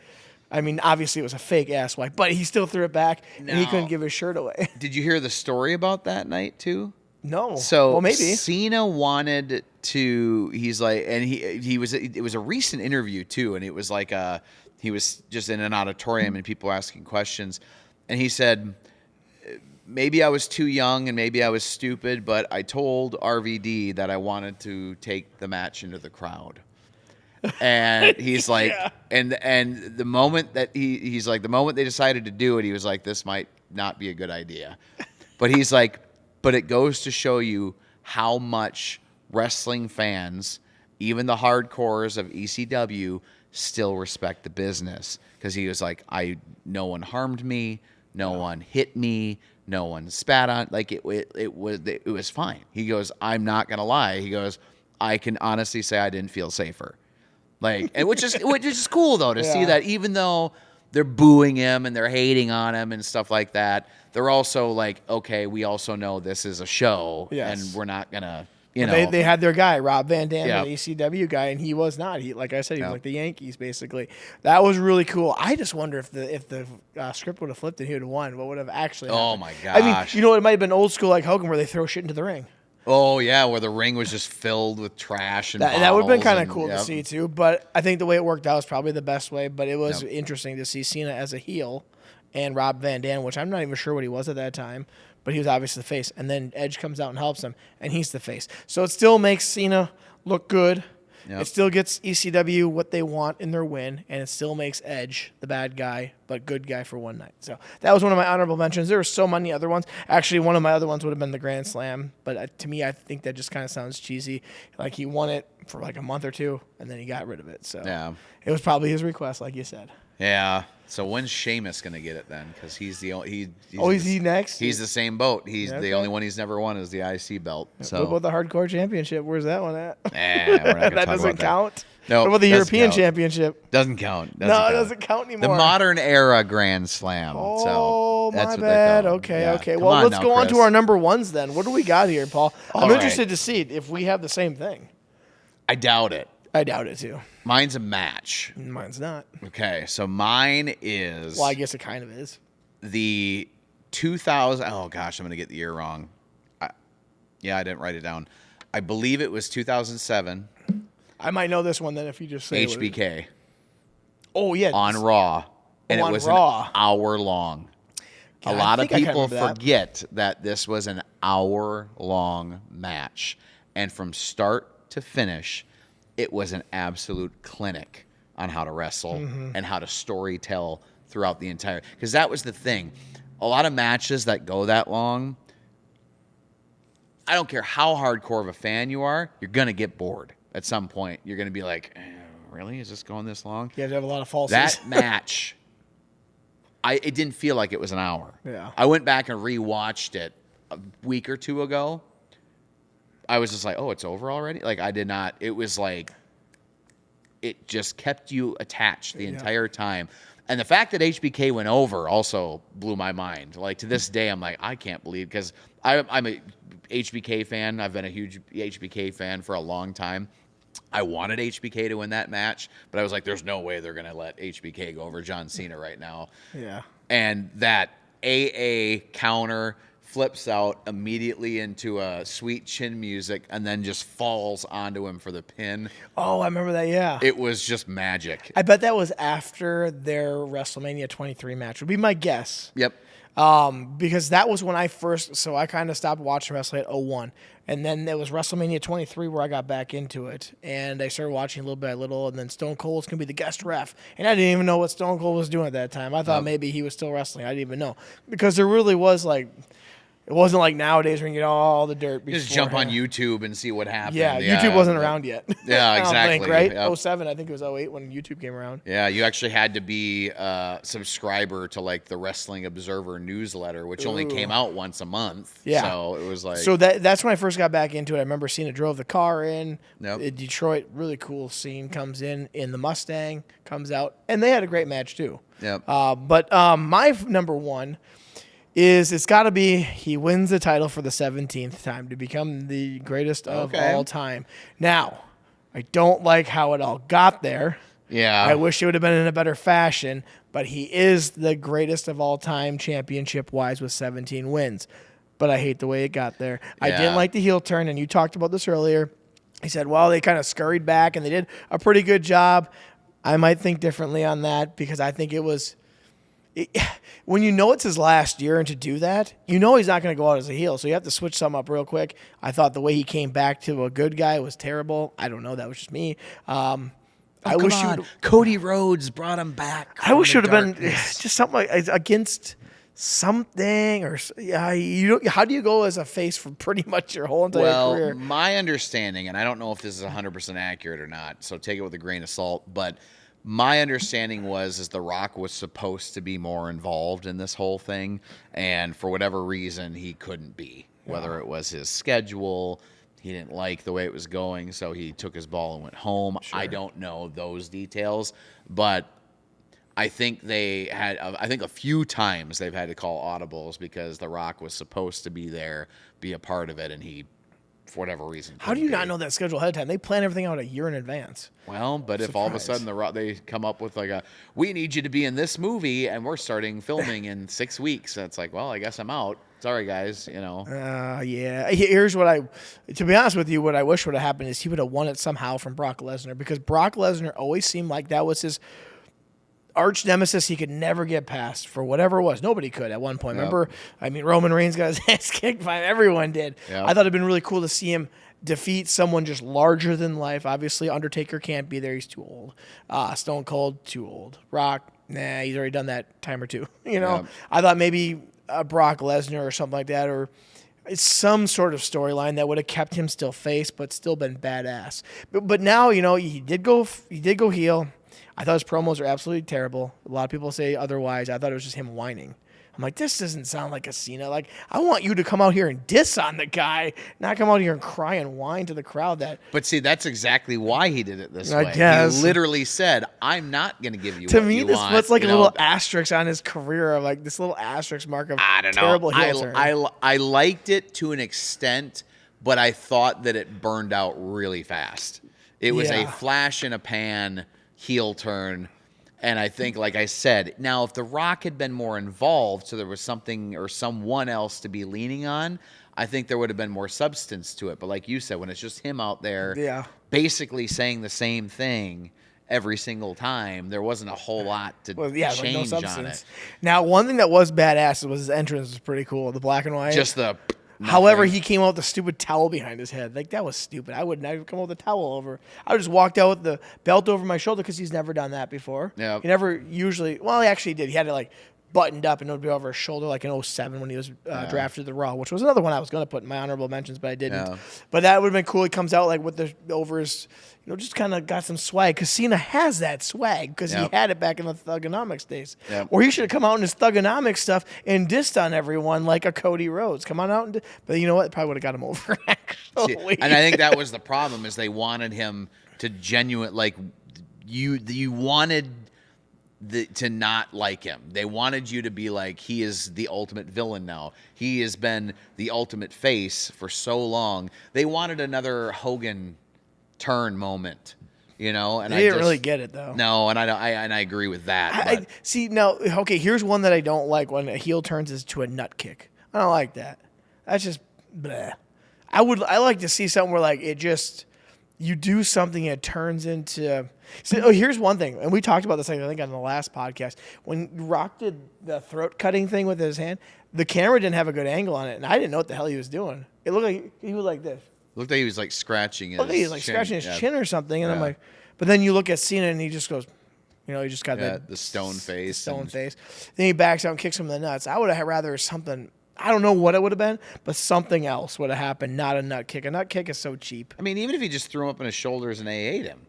I mean, obviously it was a fake ass wipe, but he still threw it back, and he couldn't give his shirt away. Did you hear the story about that night too? No. So well, maybe Cena wanted to. He's like, and he was. It was a recent interview too, and it was like he was just in an auditorium and people asking questions, and he said, maybe I was too young and maybe I was stupid, but I told RVD that I wanted to take the match into the crowd. And he's like, and the moment that he's like, the moment they decided to do it, he was like, this might not be a good idea. But he's like, but it goes to show you how much wrestling fans, even the hardcores of ECW, still respect the business. Because he was like, no one harmed me, no one hit me, no one spat on. Like it was fine. He goes, I'm not gonna lie. He goes, I can honestly say I didn't feel safer. Like, and which is cool though to see that even though they're booing him and they're hating on him and stuff like that, they're also like, okay, we also know this is a show and we're not gonna, you know. They had their guy, Rob Van Dam, the ECW guy, and he was not. He, like I said, he was like the Yankees basically. That was really cool. I just wonder if the script would have flipped and he would have won. What would have actually happened? Oh my gosh. I mean, you know, it might have been old school like Hogan where they throw shit into the ring. Oh yeah, where the ring was just filled with trash and that would have been kind of cool to see too. But I think the way it worked out was probably the best way. But it was interesting to see Cena as a heel and Rob Van Dam, which I'm not even sure what he was at that time, but he was obviously the face. And then Edge comes out and helps him, and he's the face. So it still makes Cena look good. Yep. It still gets ECW what they want in their win, and it still makes Edge the bad guy, but good guy for one night. So that was one of my honorable mentions. There were so many other ones. Actually, one of my other ones would have been the Grand Slam, but to me, I think that just kind of sounds cheesy. Like he won it for like a month or two, and then he got rid of it. So it was probably his request, like you said. Yeah. So when's Sheamus gonna get it then? Because he's the only. Is he next? He's the same boat. He's the only one he's never won is the IC belt. So what about the Hardcore Championship? Where's that one at? We're not gonna that talk doesn't about count. No. What about the European Championship? Doesn't count. It doesn't count anymore. The modern era Grand Slam. Oh, so that's my what bad. they're Okay. Come Well, on let's now, go on Chris. to our number ones then. What do we got here, Paul? I'm All interested right. to see if we have the same thing. I doubt it. I doubt it too. Mine's a match. Mine's not. Okay, so mine is. Well, I guess it kind of is. The 2000. Oh gosh, I'm gonna get the year wrong. I didn't write it down. I believe it was 2007. I might know this one then if you just say HBK. Oh yeah, On Raw, and on it was Raw. an hour long. God, A lot I of think I can people remember that. forget that this was an hour-long match, and from start to finish, it was an absolute clinic on how to wrestle and how to story tell throughout the entire. Because that was the thing. A lot of matches that go that long, I don't care how hardcore of a fan you are, you're gonna get bored at some point. You're gonna be like, really? Is this going this long? You have to have a lot of falses. That match, it didn't feel like it was an hour. Yeah. I went back and rewatched it a week or two ago. I was just like, oh, it's over already? Like, I did not. It was like, it just kept you attached the entire time. And the fact that HBK went over also blew my mind. Like, to this day, I'm like, I can't believe, because I'm a HBK fan. I've been a huge HBK fan for a long time. I wanted HBK to win that match, but I was like, there's no way they're going to let HBK go over John Cena right now. Yeah. And that AA counter flips out immediately into a sweet chin music and then just falls onto him for the pin. Oh, I remember that, yeah. It was just magic. I bet that was after their WrestleMania 23 match, would be my guess. Yep. Because that was when I kind of stopped watching wrestling at 01. And then there was WrestleMania 23 where I got back into it. And I started watching little by little. And then Stone Cold's going to be the guest ref. And I didn't even know what Stone Cold was doing at that time. I thought maybe he was still wrestling. I didn't even know. Because there really was like... It wasn't like nowadays when you get all the dirt before. Just jump on YouTube and see what happened. Yeah, YouTube wasn't around yet. Yeah, I don't exactly. think, right? Yep. 07, I think it was 08 when YouTube came around. Yeah, you actually had to be a subscriber to like the Wrestling Observer newsletter, which only came out once a month. Yeah. So it was like... So that's when I first got back into it. I remember Cena drove the car in. Detroit, really cool scene, comes in the Mustang, comes out. And they had a great match too. Yep. But my number one is it's got to be he wins the title for the 17th time to become the greatest of all time. Now, I don't like how it all got there. Yeah. I wish it would have been in a better fashion, but he is the greatest of all time championship-wise with 17 wins. But I hate the way it got there. I didn't like the heel turn, and you talked about this earlier. He said, well, they kind of scurried back, and they did a pretty good job. I might think differently on that because I think it was... when you know it's his last year and to do that, you know he's not going to go out as a heel. So you have to switch something up real quick. I thought the way he came back to a good guy was terrible. I don't know. That was just me. I wish Cody Rhodes brought him back. I wish it would have been just something like, against something or how do you go as a face for pretty much your whole entire career? My understanding, and I don't know if this is 100% accurate or not, so take it with a grain of salt, but my understanding was The Rock was supposed to be more involved in this whole thing, and for whatever reason, he couldn't be. Whether it was his schedule, he didn't like the way it was going, so he took his ball and went home. Sure. I don't know those details, but I think a few times they've had to call audibles because The Rock was supposed to be there, be a part of it, and he, for whatever reason. How do you not know that schedule ahead of time? They plan everything out a year in advance. Well, but if all of a sudden they come up with like we need you to be in this movie and we're starting filming in 6 weeks, it's like, well, I guess I'm out. Sorry, guys, Yeah. Here's to be honest with you, what I wish would have happened is he would have won it somehow from Brock Lesnar, because Brock Lesnar always seemed like that was his arch nemesis he could never get past for whatever it was. Nobody could at one point. Remember, Roman Reigns got his ass kicked by him. Everyone did. Yep. I thought it'd been really cool to see him defeat someone just larger than life. Obviously, Undertaker can't be there. He's too old. Stone Cold, too old. Rock, nah, he's already done that time or two. Yeah. I thought maybe Brock Lesnar or something like that, or it's some sort of storyline that would have kept him still face, but still been badass. But now, he did go heel. I thought his promos are absolutely terrible. A lot of people say otherwise. I thought it was just him whining. I'm like, this doesn't sound like a Cena. Like, I want you to come out here and diss on the guy, not come out here and cry and whine to the crowd. But see, that's exactly why he did it this way. I guess. He literally said, I'm not going to give you to what me, you this want. puts like a little asterisk on his career of like this little asterisk mark of I don't terrible know. heel turn. I liked it to an extent, but I thought that it burned out really fast. It was a flash in a pan heel turn. And I think, like I said, now if The Rock had been more involved, so there was something or someone else to be leaning on, I think there would have been more substance to it. But like you said, when it's just him out there basically saying the same thing every single time, there wasn't a whole lot to change on it. Now, one thing that was badass was his entrance was pretty cool, the black and white. Just the... However, he came out with the stupid towel behind his head. Like, that was stupid. I would never come out with a towel over. I just walked out with the belt over my shoulder because he's never done that before. Yeah. He never usually... Well, he actually did. He had it, like, buttoned up, and it would be over his shoulder like in 07 when he was drafted to the Raw, which was another one I was going to put in my honorable mentions, but I didn't. Yeah. But that would have been cool. He comes out, like, with the over his... just kind of got some swag. Because Cena has that swag because he had it back in the Thugonomics days. Yep. Or he should have come out in his Thugonomics stuff and dissed on everyone like a Cody Rhodes. Come on out and... But you know what? It probably would have got him over, actually. See, and I think that was the problem, is they wanted him to you wanted to not like him. They wanted you to be like, he is the ultimate villain now. He has been the ultimate face for so long. They wanted another Hogan turn moment, and they didn't really get it though. No, and I agree with that. See now. Okay, here's one that I don't like when a heel turns is to a nut kick. I don't like that. That's just bleh. I like to see something where like it just you do something and it turns into. So, here's one thing, and we talked about this I think on the last podcast when Rock did the throat cutting thing with his hand. The camera didn't have a good angle on it, and I didn't know what the hell he was doing. It looked like he was like this. Looked like he was like scratching his he was like scratching his chin or something, and I'm like, but then you look at Cena and he just goes, he just got the stone face. Face. Then he backs out and kicks him in the nuts. I would have rather something. I don't know what it would have been, but something else would have happened. Not a nut kick. A nut kick is so cheap. I mean, even if he just threw him up on his shoulders and ate him.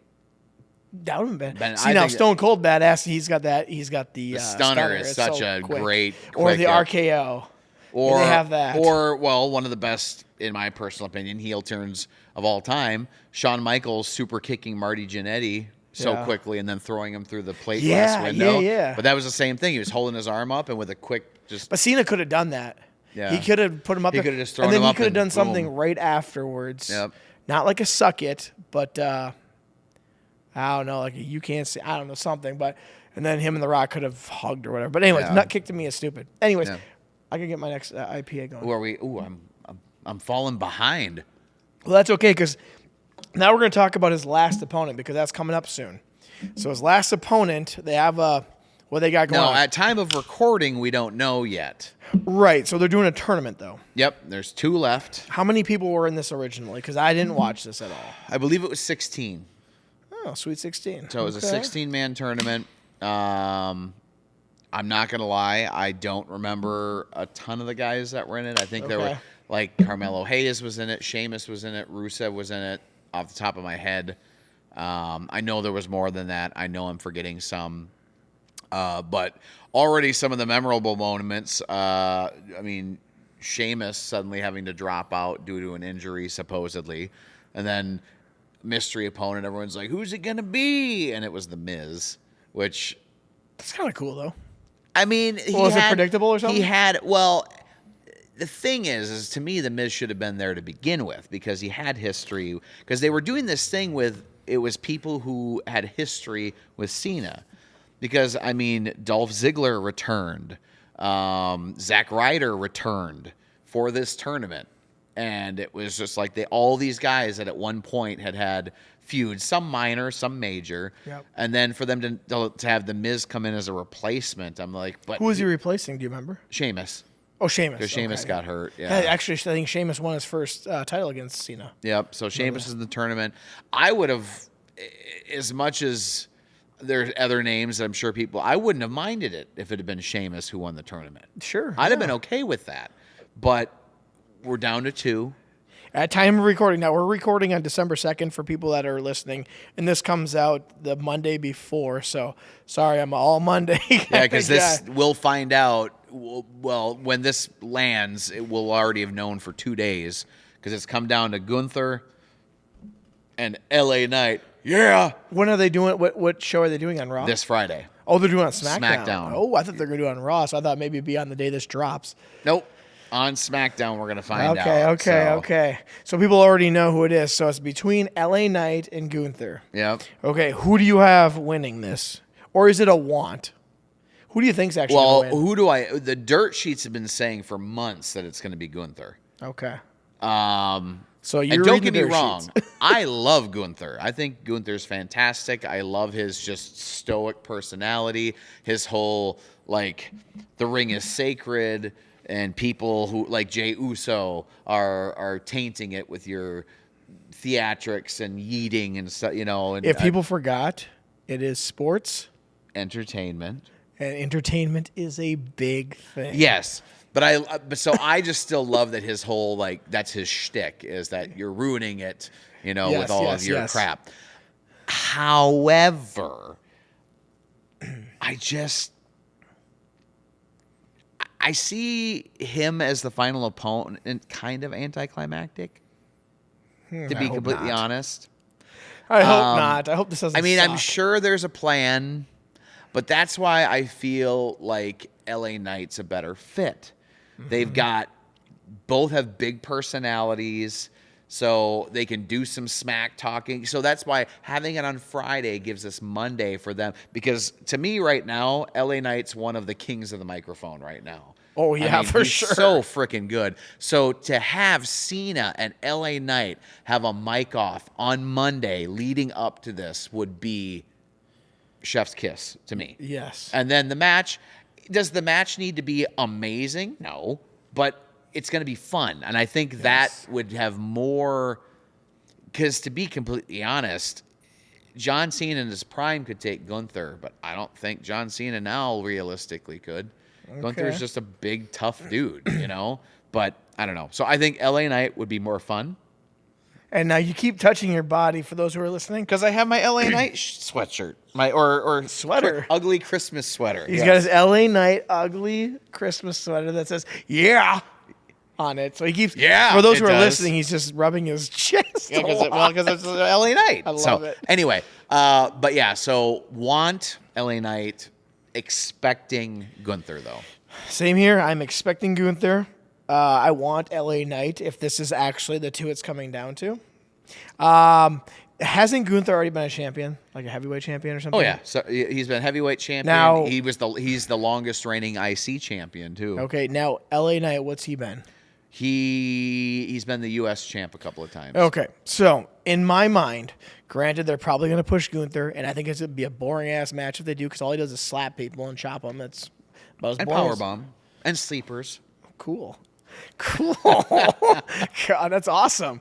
That would have been. See now, Stone Cold badass. He's got that. He's got the stunner is such a great. Or the RKO. Or they have that. Or one of the best, in my personal opinion, heel turns of all time. Shawn Michaels super kicking Marty Jannetty so quickly and then throwing him through the plate glass window. Yeah. But that was the same thing. He was holding his arm up and with a quick just. But Cena could have done that. Yeah. He could have put him up. He could have just thrown him up. And then he could have done boom. something right afterwards. Yep. Not like a suck it, but. I don't know, like you can't see. I don't know something, but and then him and The Rock could have hugged or whatever. But anyways, nut kick to me is stupid. Anyways, I can get my next IPA going. Who are we? Ooh, I'm falling behind. Well, that's okay because now we're going to talk about his last opponent because that's coming up soon. So his last opponent, they have what they got going on. No, at time of recording, we don't know yet. Right. So they're doing a tournament though. Yep. There's 2 left. How many people were in this originally? Because I didn't watch this at all. I believe it was 16. Oh, Sweet 16. So it was a 16-man tournament. I'm not going to lie. I don't remember a ton of the guys that were in it. I think there were, like, Carmelo Hayes was in it. Sheamus was in it. Rusev was in it off the top of my head. I know there was more than that. I know I'm forgetting some. But already some of the memorable moments, I mean, Sheamus suddenly having to drop out due to an injury, supposedly. And then mystery opponent, everyone's like, who's it gonna be? And it was The Miz, which that's kind of cool though. I mean, was it predictable or something? The thing is to me, The Miz should have been there to begin with because he had history. Because they were doing this thing with it was people who had history with Cena. Because I mean, Dolph Ziggler returned, Zack Ryder returned for this tournament. And it was just like all these guys that at one point had feuds, some minor, some major. Yep. And then for them to have The Miz come in as a replacement, I'm like, but who was he replacing? Do you remember? Sheamus. Oh, Sheamus. Because Sheamus okay. got hurt. Yeah. Actually, I think Sheamus won his first title against Cena. Yep. So Sheamus is in the tournament. I would have, as much as there's other names that I'm sure people, I wouldn't have minded it if it had been Sheamus who won the tournament. Sure. I'd have been okay with that. But we're down to 2. At time of recording, now we're recording on December 2nd for people that are listening, and this comes out the Monday before. So sorry, I'm all Monday. Yeah, because this we'll find out. Well, when this lands, it will already have known for 2 days because it's come down to Gunther and LA Knight. Yeah. When are they doing? What show are they doing on Raw? This Friday. Oh, they're doing it on SmackDown. SmackDown. Oh, I thought they were going to do it on Raw, so I thought maybe it'd be on the day this drops. Nope. On SmackDown, we're going to find out. Okay. So people already know who it is. So it's between LA Knight and Gunther. Yep. Okay, who do you have winning this? Or is it a want? Who do you think's actually Well, going to win? who do I... The dirt sheets have been saying for months that it's going to be Gunther. Okay. So you're and don't reading get the me dirt wrong. sheets. I love Gunther. I think Gunther's fantastic. I love his just stoic personality. His whole, like, the ring is sacred... And people who like Jey Uso are tainting it with your theatrics and yeeting and stuff, And If people forgot, it is sports, entertainment, and entertainment is a big thing. yes, but I just still love that his whole that's his shtick is that you're ruining it, with all of your crap. However, I see him as the final opponent and kind of anticlimactic, to be completely honest. I hope not. I hope this doesn't I'm suck. sure there's a plan, but that's why I feel like LA Knight's a better fit. They've got, both have big personalities, so they can do some smack talking. So that's why having it on Friday gives us Monday for them. Because to me right now, LA Knight's one of the kings of the microphone right now. Oh, yeah, for he's sure. So freaking good. So to have Cena and LA Knight have a mic off on Monday leading up to this would be chef's kiss to me. Yes. And then the match, does the match need to be amazing? No. But it's going to be fun. And I think that would have more, because to be completely honest, John Cena in his prime could take Gunther, but I don't think John Cena now realistically could. Okay. Gunther's just a big, tough dude, But I don't know. So I think LA Knight would be more fun. And now you keep touching your body for those who are listening. Because I have my LA Knight sweatshirt. Or sweater. Ugly Christmas sweater. He's got his LA Knight ugly Christmas sweater that says, yeah, on it. So he keeps, for those who are listening, he's just rubbing his chest. Yeah, because it's LA Knight. I love it. Anyway, but yeah, so want LA Knight, expecting Gunther, though. Same here. I'm expecting Gunther. I want LA Knight if this is actually the two it's coming down to. Hasn't Gunther already been a champion, like a heavyweight champion or something? Oh yeah, so he's been heavyweight champion. Now, he's the longest reigning IC champion too. Okay, now LA Knight, what's he been? He's been the U.S. champ a couple of times. Okay, so in my mind, granted they're probably going to push Gunther, and I think it's going to be a boring ass match if they do, because all he does is slap people and chop them. That's about as and boring. Powerbomb and sleepers. Cool. God, that's awesome.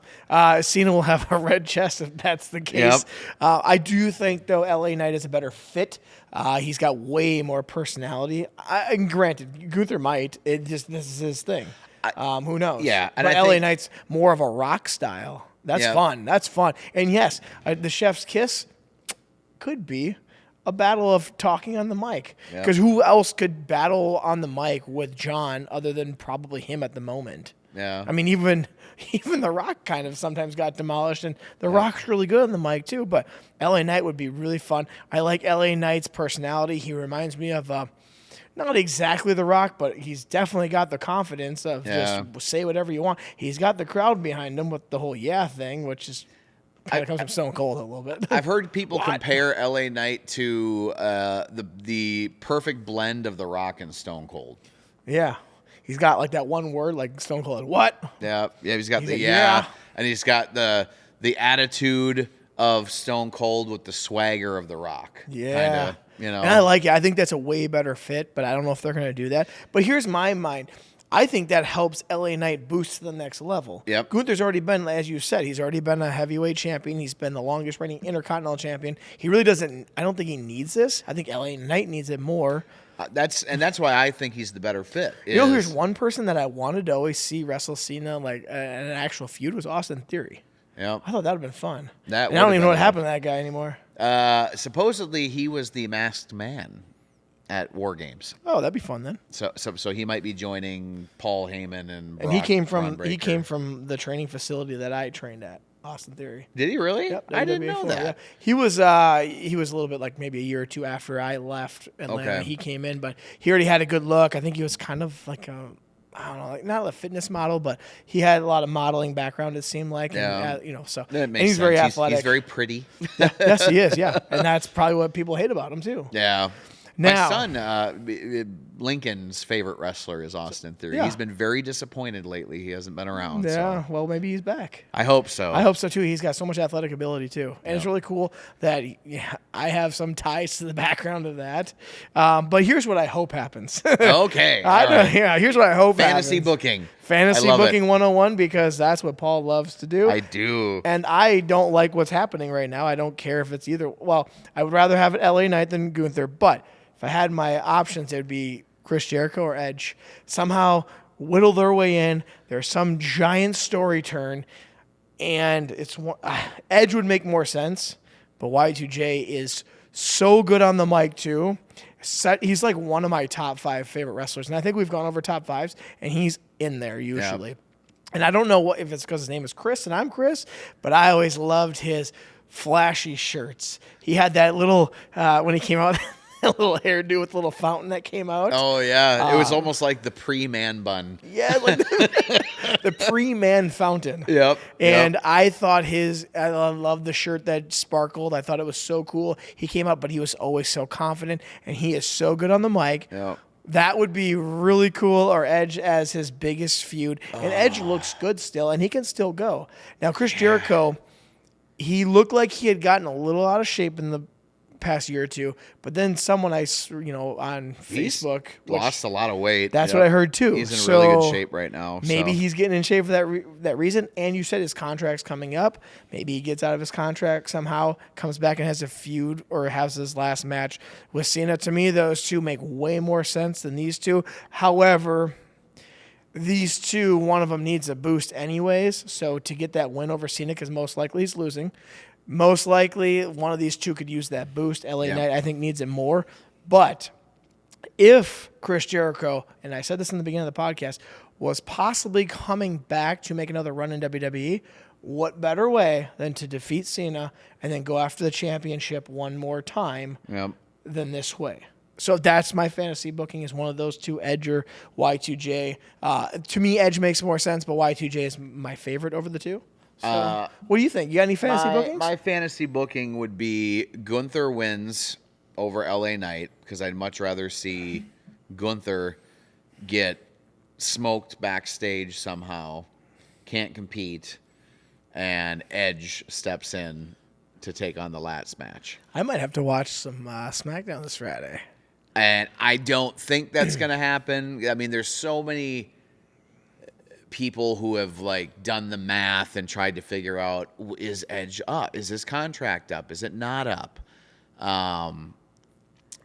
Cena will have a red chest if that's the case. Yep. I do think, though, LA Knight is a better fit. He's got way more personality. And granted, Gunther might. This is his thing. Who knows? Yeah. And but I LA think, Knight's more of a rock style. That's fun. That's fun. And yes, the chef's kiss could be a battle of talking on the mic. Because who else could battle on the mic with John other than probably him at the moment? Yeah. I mean, even The Rock kind of sometimes got demolished, and The Rock's really good on the mic too, but LA Knight would be really fun. I like LA Knight's personality. He reminds me of, not exactly The Rock, but he's definitely got the confidence of just say whatever you want. He's got the crowd behind him with the whole thing, which is kind of comes from Stone Cold a little bit. I've heard people compare LA Knight to the perfect blend of The Rock and Stone Cold. Yeah. He's got like that one word, like Stone Cold. What? Yeah. He's got like, and he's got the attitude of Stone Cold with the swagger of The Rock. Yeah. Kinda, And I like it. I think that's a way better fit, but I don't know if they're going to do that. But here's my mind. I think that helps LA Knight boost to the next level. Yep. Gunther's already been, as you said, he's already been a heavyweight champion. He's been the longest reigning Intercontinental champion. He really doesn't, I don't think he needs this. I think LA Knight needs it more. That's why I think he's the better fit. Here's one person that I wanted to always see wrestle Cena, like an actual feud, was Austin Theory. Yep. I thought that would have been fun. And That I don't would've even know been what happened to that guy anymore. Supposedly he was the masked man at War Games. Oh, that'd be fun then. So he might be joining Paul Heyman and And he came Braun Breaker. from the training facility that I trained at, Austin Theory. Did he really? Yep, I didn't know WWA4, that. yeah. He was a little bit like maybe a year or two after I left Atlanta. Okay. He came in, but he already had a good look. I think he was kind of like I don't know, like not a fitness model, but he had a lot of modeling background. It seemed like, Yeah. and, so That and makes he's sense. very athletic. He's very pretty. Yes, he is. Yeah, and that's probably what people hate about him too. Yeah. Now, My son, Lincoln's favorite wrestler is Austin Theory. Yeah. He's been very disappointed lately. He hasn't been around. yeah, So. well, maybe he's back. I hope so. I hope so too. He's got so much athletic ability too, and it's really cool that I have some ties to the background of that. But here's what I hope happens. Okay. I all know, right. yeah. Here's what I hope Fantasy happens. booking. Fantasy I love booking it. 101 because that's what Paul loves to do. I do. And I don't like what's happening right now. I don't care if it's either. Well, I would rather have it LA Knight than Gunther, but if I had my options, it would be Chris Jericho or Edge. Somehow whittle their way in. There's some giant story turn, and Edge would make more sense, but Y2J is so good on the mic too. He's like one of my top 5 favorite wrestlers, and I think we've gone over top 5s, and he's in there usually. Yep. And I don't know if it's because his name is Chris and I'm Chris, but I always loved his flashy shirts. He had that little when he came out. A little hairdo with a little fountain that came out. Oh, yeah. It was almost like the pre-man bun. Yeah, like the pre-man fountain. Yep. And I thought I loved the shirt that sparkled. I thought it was so cool. He came out, but he was always so confident, and he is so good on the mic. Yep. That would be really cool, or Edge as his biggest feud. And Edge looks good still, and he can still go. Now, Chris Jericho, he looked like he had gotten a little out of shape in the past year or two, but then someone on Facebook Lost a lot of weight. That's what I heard too. He's in really good shape right now. Maybe so. he's getting in shape for that reason. And you said his contract's coming up. Maybe he gets out of his contract somehow, comes back and has a feud or has his last match with Cena. To me, those two make way more sense than these two. However, these two, one of them needs a boost anyways. So to get that win over Cena, because most likely he's losing. Most likely, one of these two could use that boost. LA Knight, I think, needs it more. But if Chris Jericho, and I said this in the beginning of the podcast, was possibly coming back to make another run in WWE, what better way than to defeat Cena and then go after the championship one more time than this way? So that's my fantasy booking is one of those two, Edge or Y2J. To me, Edge makes more sense, but Y2J is my favorite over the two. So, what do you think? You got any fantasy bookings? My fantasy booking would be Gunther wins over LA Knight because I'd much rather see Gunther get smoked backstage somehow, can't compete, and Edge steps in to take on the Lats match. I might have to watch some SmackDown this Friday. And I don't think that's going to happen. I mean, there's so many people who have like done the math and tried to figure out, is Edge up? Is his contract up? Is it not up?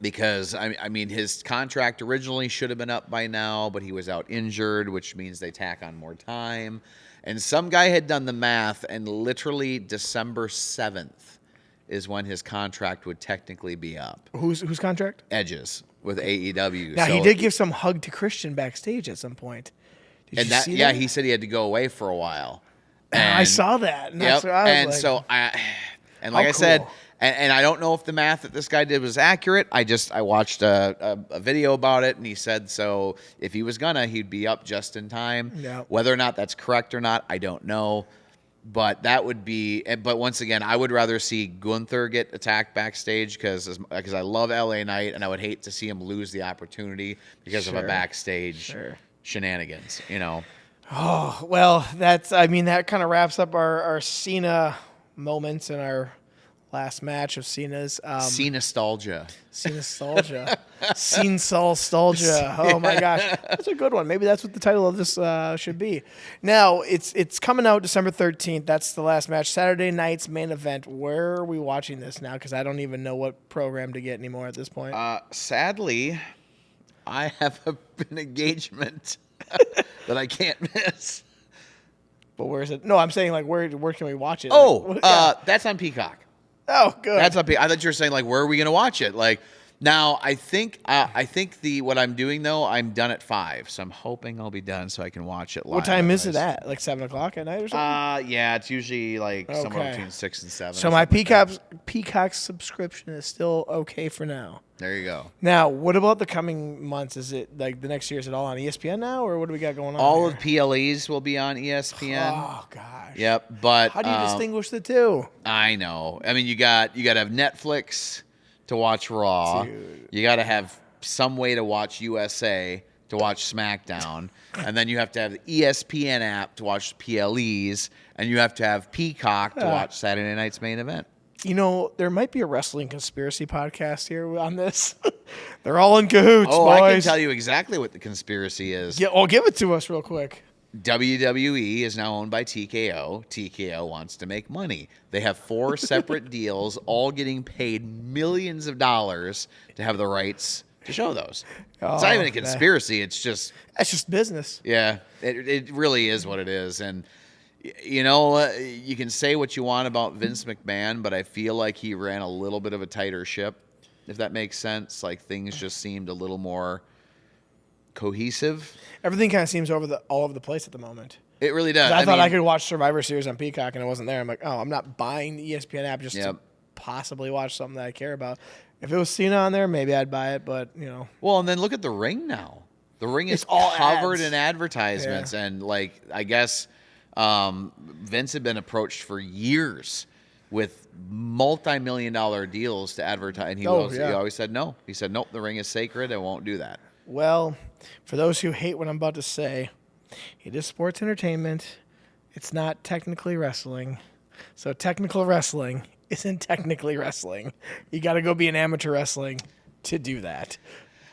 Because I mean, his contract originally should have been up by now, but he was out injured, which means they tack on more time. And some guy had done the math, and literally December 7th is when his contract would technically be up. Whose contract? Edge's with AEW. Now, he did give some hug to Christian backstage at some point. Did you see that? He said he had to go away for a while. And I saw that. And that's what I was like, like I said, and I don't know if the math that this guy did was accurate. I watched a video about it, and he said so if he was he'd be up just in time. Yeah. Whether or not that's correct or not, I don't know. But that would be. But once again, I would rather see Gunther get attacked backstage because I love LA Knight, and I would hate to see him lose the opportunity because of a backstage shenanigans. Oh, well, that kind of wraps up our Cena moments and our last match of Cena's. Cena-stalgia. Cena-stalgia. Cena-stalgia. Oh, my gosh. That's a good one. Maybe that's what the title of this should be. Now, it's coming out December 13th. That's the last match. Saturday night's main event. Where are we watching this now? Because I don't even know what program to get anymore at this point. Sadly, I have an engagement that I can't miss. But where is it? No, I'm saying, like, where can we watch it? Oh, Like, that's on Peacock. Oh, good. That's on Peacock. I thought you were saying, like, where are we going to watch it? Like, now, I think what I'm doing, though, I'm done at 5. So I'm hoping I'll be done so I can watch it live. What time is it at? Like 7 o'clock at night or something? Yeah, it's usually, like, somewhere between 6 and 7. So my Peacock subscription is still okay for now. There you go. Now, what about the coming months? Is it like the next year? Is it all on ESPN now, or what do we got going on? All here? of PLEs will be on ESPN. Oh gosh. Yep, but how do you distinguish the two? I know. I mean, you got to have Netflix to watch Raw. Dude. You got to have some way to watch USA to watch SmackDown, and then you have to have the ESPN app to watch PLEs, and you have to have Peacock to watch Saturday night's main event. You know, there might be a wrestling conspiracy podcast here on this. They're all in cahoots, boys. I can tell you exactly what the conspiracy is. Yeah, give it to us real quick. WWE is now owned by TKO. TKO wants to make money. They have 4 separate deals, all getting paid millions of dollars to have the rights to show those. It's not even a conspiracy. It's just... That's just business. Yeah, it really is what it is. And... You know, you can say what you want about Vince McMahon, but I feel like he ran a little bit of a tighter ship, if that makes sense. Like, things just seemed a little more cohesive. Everything kind of seems all over the place at the moment. It really does. I thought I could watch Survivor Series on Peacock, and it wasn't there. I'm like, oh, I'm not buying the ESPN app just to possibly watch something that I care about. If it was Cena on there, maybe I'd buy it, but, you know. Well, and then look at the ring now. The ring is all covered ads. in advertisements, and, like, I guess... Vince had been approached for years with multi-million-dollar deals to advertise, and he always said no. He said, nope, the ring is sacred. I won't do that. Well, for those who hate what I'm about to say, it is sports entertainment. It's not technically wrestling. So technical wrestling isn't technically wrestling. You got to go be an amateur wrestling to do that.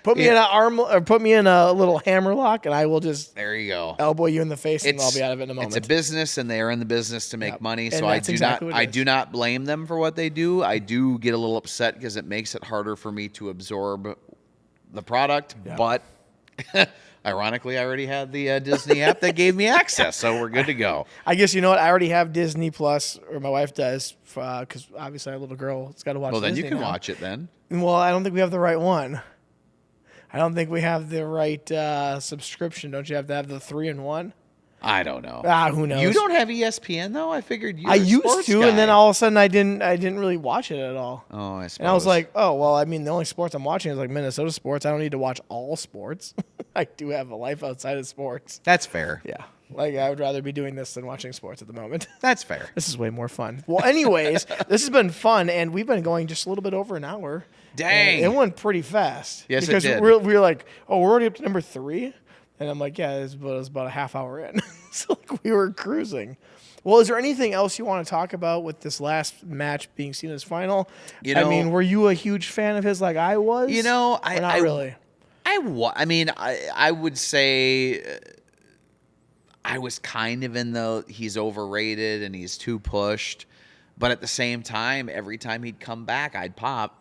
Put me in an arm, or put me in a little hammer lock, and I will just there you go elbow you in the face, and I'll be out of it in a moment. It's a business, and they are in the business to make money. So I do not blame them for what they do. I do get a little upset because it makes it harder for me to absorb the product. Yeah. But ironically, I already had the Disney app that gave me access, so we're good to go. I guess you know what? I already have Disney Plus, or my wife does, because obviously our little girl has got to watch. Well, then Disney you can now. Watch it then. Well, I don't think we have the right one. I don't think we have the right subscription. Don't you have to have the 3-in-1? I don't know. Who knows? You don't have ESPN though? I figured you. I used to, and then all of a sudden I didn't really watch it at all. Oh, I suppose. And I was like, oh well. I mean, the only sports I'm watching is like Minnesota sports. I don't need to watch all sports. I do have a life outside of sports. That's fair. Yeah. Like, I would rather be doing this than watching sports at the moment. That's fair. This is way more fun. Well, anyways, this has been fun, and we've been going just a little bit over an hour. Dang. It went pretty fast. Yes, because it did. we were like, oh, we're already up to number 3? And I'm like, yeah, it was about a half hour in. So like, we were cruising. Well, is there anything else you want to talk about with this last match being Cena's final? You know, I mean, were you a huge fan of his like I was? You know, not really. I would say I was kind of in the he's overrated and he's too pushed. But at the same time, every time he'd come back, I'd pop.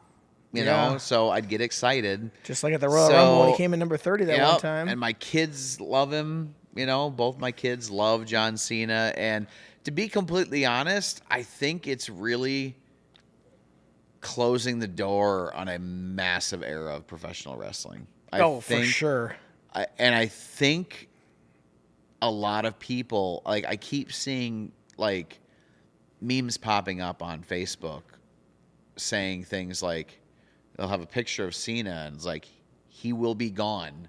You know, so I'd get excited. Just like at the Royal Rumble when he came in number 30 that one time. And my kids love him. You know, both my kids love John Cena. And to be completely honest, I think it's really closing the door on a massive era of professional wrestling. For sure. I think a lot of people, like, I keep seeing, like, memes popping up on Facebook saying things like, they'll have a picture of Cena and it's like, he will be gone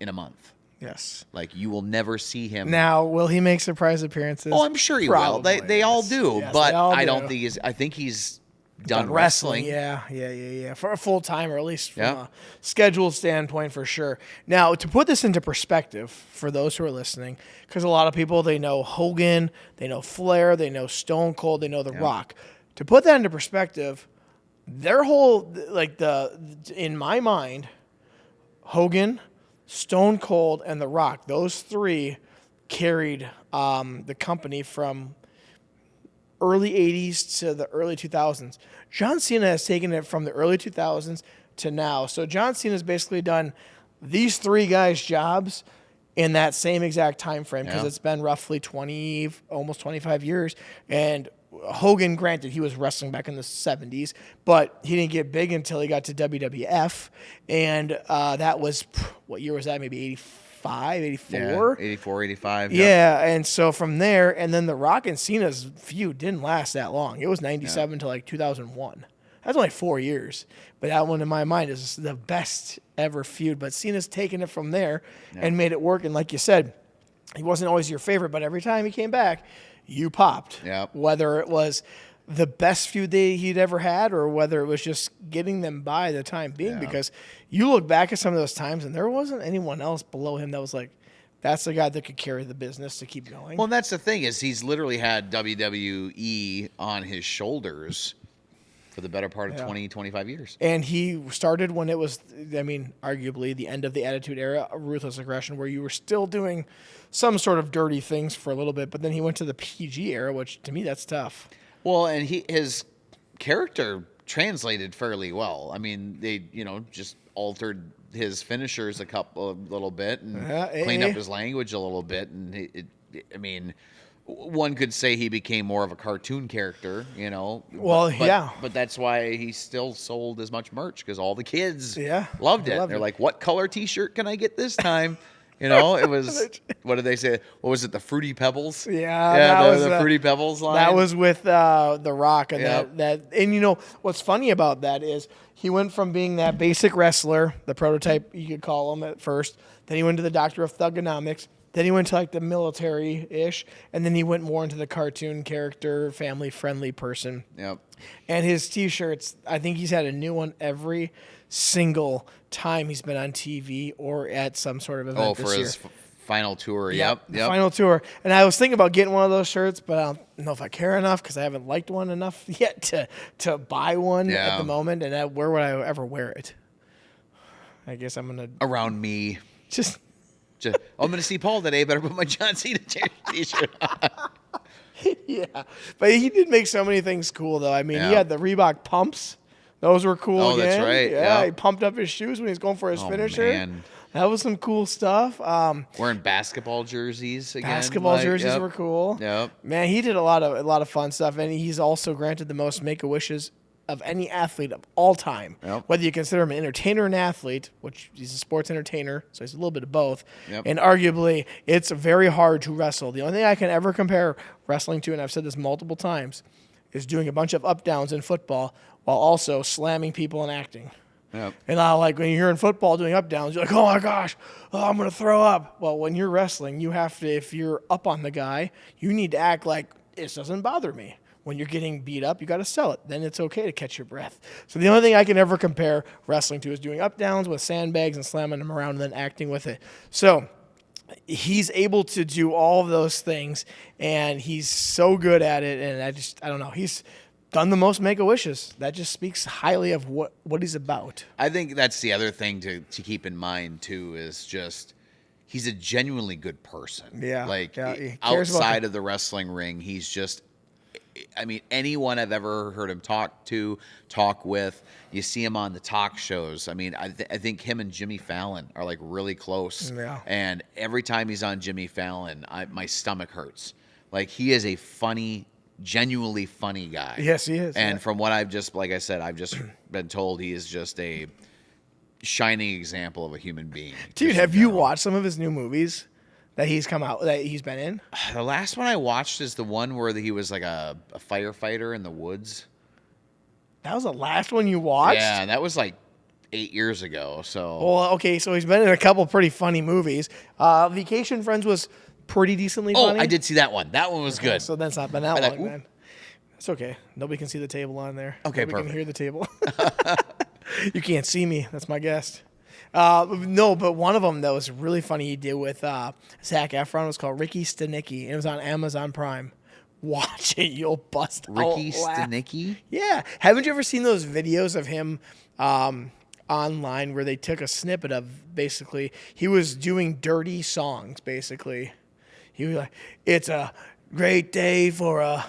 in a month. Yes. Like, you will never see him. Now, will he make surprise appearances? Oh, I'm sure he Probably, will. They all do. Yes, but all I do. don't think I think he's done wrestling. Yeah. For a full time, or at least from a scheduled standpoint, for sure. Now, to put this into perspective for those who are listening, because a lot of people, they know Hogan, they know Flair, they know Stone Cold, they know The Rock. To put that into perspective, their whole, in my mind, Hogan, Stone Cold, and The Rock, those three carried the company from early 80s to the early 2000s. John Cena has taken it from the early 2000s to now. So John Cena has basically done these three guys' jobs in that same exact time frame because it's been roughly 20, almost 25 years. And Hogan, granted, he was wrestling back in the 70s, but he didn't get big until he got to WWF. And that was, what year was that? Maybe 85, 84? Yeah, 84, 85. Yeah, and so from there, and then the Rock and Cena's feud didn't last that long. It was 97 to like 2001. That's only 4 years. But that one in my mind is the best ever feud. But Cena's taken it from there and made it work. And like you said, he wasn't always your favorite, but every time he came back, you popped. Yep. Whether it was the best feud he'd ever had or whether it was just getting them by the time being. Because you look back at some of those times and there wasn't anyone else below him that was like, that's the guy that could carry the business to keep going. Well, that's the thing is he's literally had WWE on his shoulders for the better part of 20, 25 years. And he started when it was, arguably the end of the Attitude Era, Ruthless Aggression, where you were still doing some sort of dirty things for a little bit, but then he went to the PG era, which to me, that's tough. Well, and his character translated fairly well. I mean, they, just altered his finishers a little bit and cleaned up his language a little bit. And one could say he became more of a cartoon character, Well, But that's why he still sold as much merch because all the kids Loved loved it. They're it. like, what color T-shirt can I get this time? It was, what did they say? What was it, the Fruity Pebbles? Yeah, the Fruity Pebbles line. That was with The Rock. And and what's funny about that is he went from being that basic wrestler, the prototype you could call him at first, then he went to the Doctor of Thugonomics, then he went to like the military-ish, and then he went more into the cartoon character, family-friendly person. Yep. And his T-shirts, I think he's had a new one every single time he's been on TV or at some sort of event this year. His final tour. Yep. Final tour. And I was thinking about getting one of those shirts, but I don't know if I care enough because I haven't liked one enough yet to buy one at the moment. And where would I ever wear it? I guess I'm going to... Around me. Just I'm going to see Paul today. Better put my John Cena T-shirt on. Yeah. But he did make so many things cool, though. He had the Reebok pumps. Those were cool again. That's right. Yeah, he pumped up his shoes when he was going for his finisher. Man. That was some cool stuff. Wearing basketball jerseys again. Basketball jerseys were cool. Yep. Man, he did a lot of fun stuff, and he's also granted the most Make-A-Wishes of any athlete of all time. Yep. Whether you consider him an entertainer or an athlete, which he's a sports entertainer, so he's a little bit of both. Yep. And arguably, it's very hard to wrestle. The only thing I can ever compare wrestling to, and I've said this multiple times, is doing a bunch of up-downs in football while also slamming people and acting. Yep. And when you're in football doing up-downs, you're like, oh my gosh, I'm going to throw up. Well, when you're wrestling, you have to, if you're up on the guy, you need to act like this doesn't bother me. When you're getting beat up, you got to sell it. Then it's okay to catch your breath. So the only thing I can ever compare wrestling to is doing up-downs with sandbags and slamming them around and then acting with it. So he's able to do all of those things, and he's so good at it. And I don't know. He's done the most Make-A-Wishes. That just speaks highly of what he's about. I think that's the other thing to keep in mind, too, is just he's a genuinely good person. Yeah. Outside of the wrestling ring, he's just... anyone I've ever heard him talk with, you see him on the talk shows. I think him and Jimmy Fallon are like really close. Yeah. And every time he's on Jimmy Fallon, my stomach hurts. Like he is a genuinely funny guy. Yes, he is. And from what I've just been told, he is just a shining example of a human being. Dude, have you watched some of his new movies that he's been in? The last one I watched is the one where he was like a firefighter in the woods. That was the last one you watched? Yeah, that was like 8 years ago. So well, okay, so he's been in a couple pretty funny movies. Vacation Friends was pretty decently funny. I did see that one. That one was good. So that's not been that long, man. It's okay. Nobody can see the table on there. Okay, Nobody perfect. can hear the table. You can't see me. That's my guest. No, but one of them that was really funny he did with Zac Efron was called Ricky Stenicki. It was on Amazon Prime. Watch it, you'll bust Ricky out laugh. Stenicki? Yeah. Haven't you ever seen those videos of him online where they took a snippet of basically he was doing dirty songs, basically. He was like, it's a great day for a,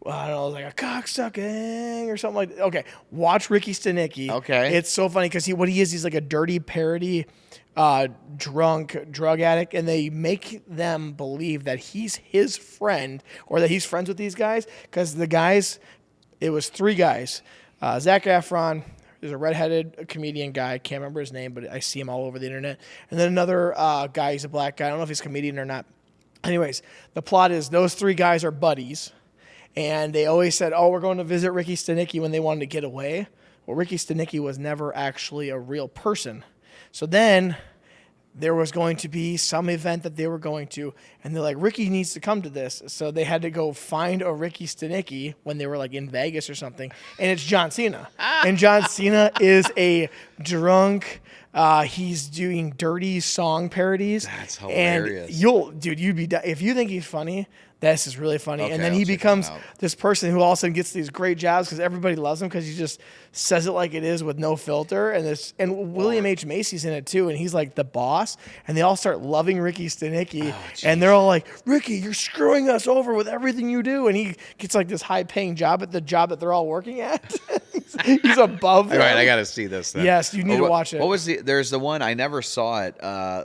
I don't know, like a cocksucking or something like that. Okay, watch Ricky Stenicki. Okay. It's so funny because he's like a dirty parody drunk drug addict, and they make them believe that he's his friend or that he's friends with these guys because the guys, it was 3 guys. Zac Efron, there's a redheaded comedian guy, I can't remember his name, but I see him all over the internet. And then another guy, he's a black guy. I don't know if he's a comedian or not. Anyways, the plot is those 3 guys are buddies, and they always said, oh, we're going to visit Ricky Stenicki when they wanted to get away. Well, Ricky Stenicki was never actually a real person. So then there was going to be some event that they were going to, and they're like, Ricky needs to come to this. So they had to go find a Ricky Stenicki when they were like in Vegas or something, and it's John Cena. And John Cena is a drunk, he's doing dirty song parodies. That's hilarious. And you'd be, if you think he's funny, this is really funny. Okay, and then I'll he check becomes him out. this person who all of a sudden gets these great jobs because everybody loves him because he just says it like it is with no filter. And William H. Macy's in it too, and he's like the boss. And they all start loving Ricky Stenicki, and they're all like, Ricky, you're screwing us over with everything you do. And he gets like this high-paying job at the job that they're all working at. he's above them. All right, I got to see this then. Yes, you need to watch it. What was there's the one, I never saw it,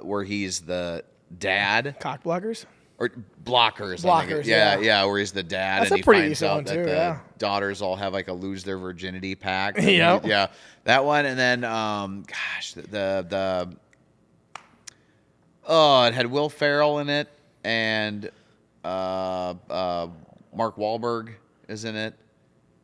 where he's the dad. Cock blockers? Or blockers. I think. Blockers, yeah. Yeah, where he's the dad That's and a he pretty finds decent out one that too, the yeah. daughters all have like a lose their virginity pact. Yep. Yeah, that one. And then, gosh, it had Will Ferrell in it, and Mark Wahlberg is in it.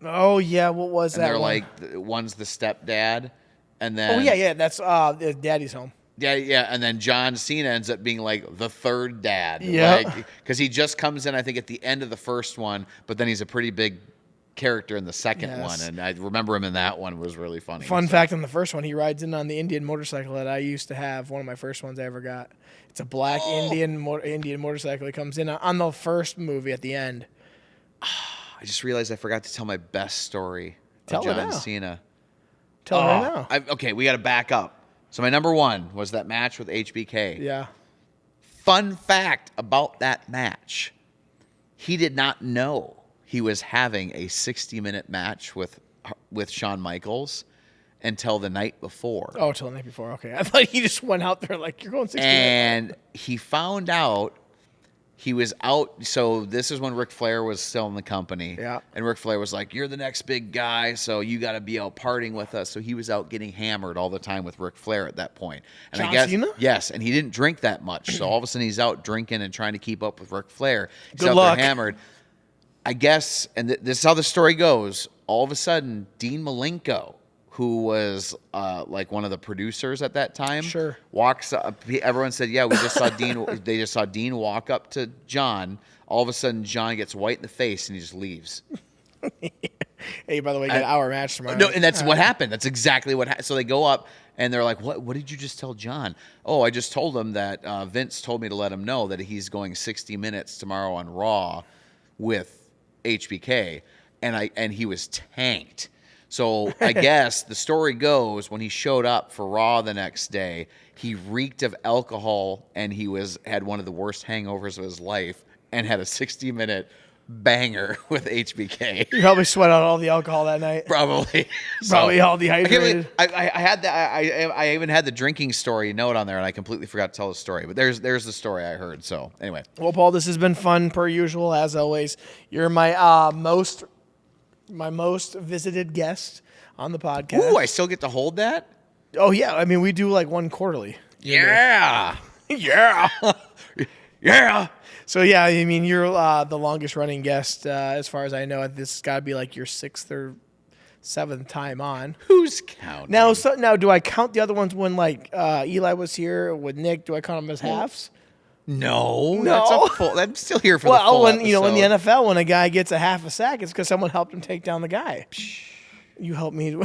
Oh, yeah, what was And that they're one? like, one's the stepdad, and then... Oh, yeah, that's Daddy's Home. Yeah, and then John Cena ends up being like the third dad. Yeah. Because he just comes in, I think, at the end of the first one, but then he's a pretty big character in the second Yes. one, and I remember him in that one. It was really funny. Fun fact on the first one, he rides in on the Indian motorcycle that I used to have, one of my first ones I ever got. It's a black Indian motorcycle. He comes in on the first movie at the end. I just realized I forgot to tell my best story Tell of it John now. Cena. Tell me right now. Okay, we got to back up. So my number 1 was that match with HBK. Yeah. Fun fact about that match, he did not know he was having a 60-minute match with Shawn Michaels until the night before. Oh, till the night before. Okay. I thought he just went out there like, you're going 60 minutes. And he found out he was out. So this is when Ric Flair was still in the company. Yeah. And Ric Flair was like, you're the next big guy, so you got to be out partying with us. So he was out getting hammered all the time with Ric Flair at that point. And John I guess, Cena? yes, and he didn't drink that much. So all of a sudden he's out drinking and trying to keep up with Ric Flair. He's Good out luck. there hammered. I guess, and this is how the story goes, all of a sudden, Dean Malenko, who was like one of the producers at that time, Sure. walks up. Everyone said, yeah, we just saw Dean. They just saw Dean walk up to John. All of a sudden, John gets white in the face and he just leaves. Hey, by the way, you got an hour match tomorrow. No, and that's what happened. That's exactly what happened. So they go up and they're like, what did you just tell John? Oh, I just told him that Vince told me to let him know that he's going 60 minutes tomorrow on Raw with HBK, and he was tanked. So I guess the story goes when he showed up for Raw the next day, he reeked of alcohol and he had one of the worst hangovers of his life and had a 60-minute banger with HBK. You probably sweat out all the alcohol that night. Probably. Probably all I, dehydrated. had that. I even had the drinking story note on there, and I completely forgot to tell the story. But there's the story I heard. So anyway, Well, Paul, this has been fun per usual, as always. You're my most visited guest on the podcast. ooh, I still get to hold that. Oh yeah, I mean we do like one quarterly. Yeah, Yeah. yeah. So yeah, I mean you're the longest running guest as far as I know. This has got to be like your 6th or 7th time on. Who's counting? Now, do I count the other ones when like Eli was here with Nick? Do I count them as halves? No, that's a full. I'm still here for the Well, full when in the episode. NFL, when a guy gets a half a sack, it's because someone helped him take down the guy. You helped me.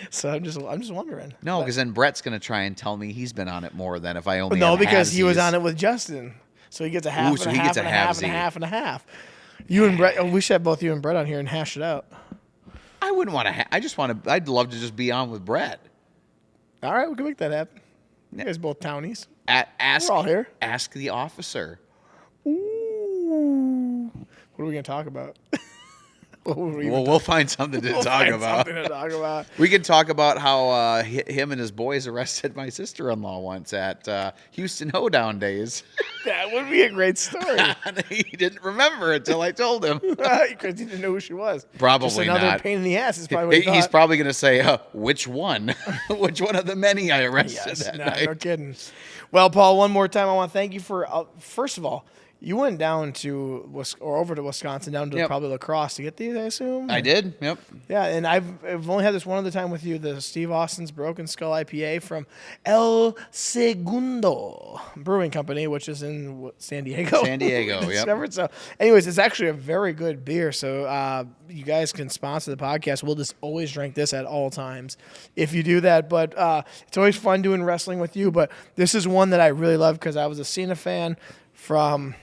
So I'm just wondering. No, because then Brett's gonna try and tell me he's been on it more than if I only. No, have because he was halvesies. on it with Justin, so he gets a half Ooh, so and he a half gets a and a half and a halvesy. half and a half. You and Brett, we should have both you and Brett on here and hash it out. I wouldn't want to. I just want to. I'd love to just be on with Brett. All right, we can make that happen. You guys both townies. Ask, We're all here. Ask the officer. Ooh. What are we going to talk about? We'll find something to talk about. We could talk about how him and his boys arrested my sister-in-law once at Houston Hoedown days. That would be a great story. He didn't remember until I told him. Because he didn't know who she was. Probably Just another not. pain in the ass is probably what he thought. He's probably going to say, which one? Which one of the many I arrested that night? No kidding. Well, Paul, one more time, I want to thank you for, first of all, you went down to over to Wisconsin, down to probably La Crosse to get these, I assume. I did. Yep. Yeah, and I've only had this one other time with you, the Steve Austin's Broken Skull IPA from El Segundo Brewing Company, which is in San Diego. San Diego. Yep. So, anyways, it's actually a very good beer. So you guys can sponsor the podcast. We'll just always drink this at all times if you do that. But it's always fun doing wrestling with you. But this is one that I really love because I was a Cena fan from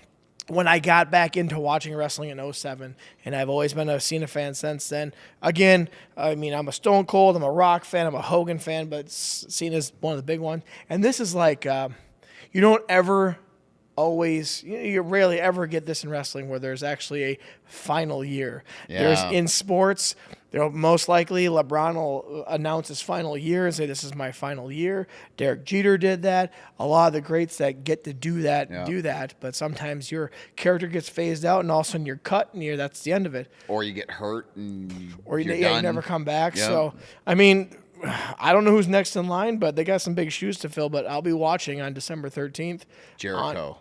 when I got back into watching wrestling in 2007, and I've always been a Cena fan since then. Again, I mean, I'm a Stone Cold, I'm a Rock fan, I'm a Hogan fan, but Cena's one of the big ones. And this is like, you don't ever always, you rarely ever get this in wrestling where there's actually a final year. Yeah. There's in sports, most likely LeBron will announce his final year and say, this is my final year. Derek Jeter did that. A lot of the greats that get to do that, do that. But sometimes your character gets phased out and all of a sudden you're cut and that's the end of it. Or you get hurt and you done. never come back. Yep. So, I mean, I don't know who's next in line, but they got some big shoes to fill. But I'll be watching on December 13th. Jericho.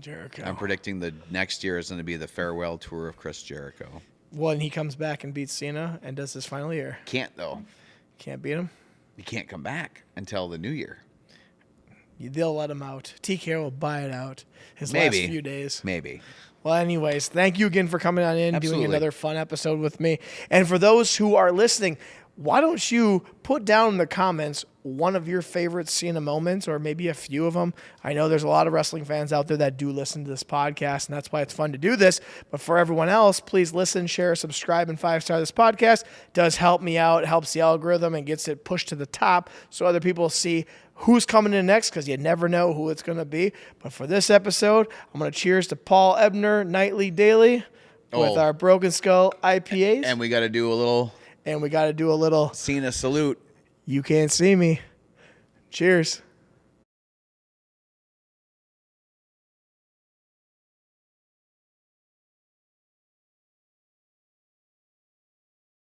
Jericho. I'm predicting the next year is going to be the farewell tour of Chris Jericho. Well, and he comes back and beats Cena and does his final year. Can't, though. Can't beat him? He can't come back until the new year. They'll let him out. TK will buy it out his last few days. Maybe. Well, anyways, thank you again for coming on in, Absolutely. doing another fun episode with me. And for those who are listening, why don't you put down in the comments one of your favorite Cena moments, or maybe a few of them. I know there's a lot of wrestling fans out there that do listen to this podcast, and that's why it's fun to do this. But for everyone else, please listen, share, subscribe, and 5-star this podcast. It does help me out. It helps the algorithm and gets it pushed to the top so other people see who's coming in next, because you never know who it's going to be. But for this episode, I'm going to cheers to Paul Ebner, Nightly Daily, with our Broken Skull IPAs. And we got to do a little Cena salute. You can't see me. Cheers.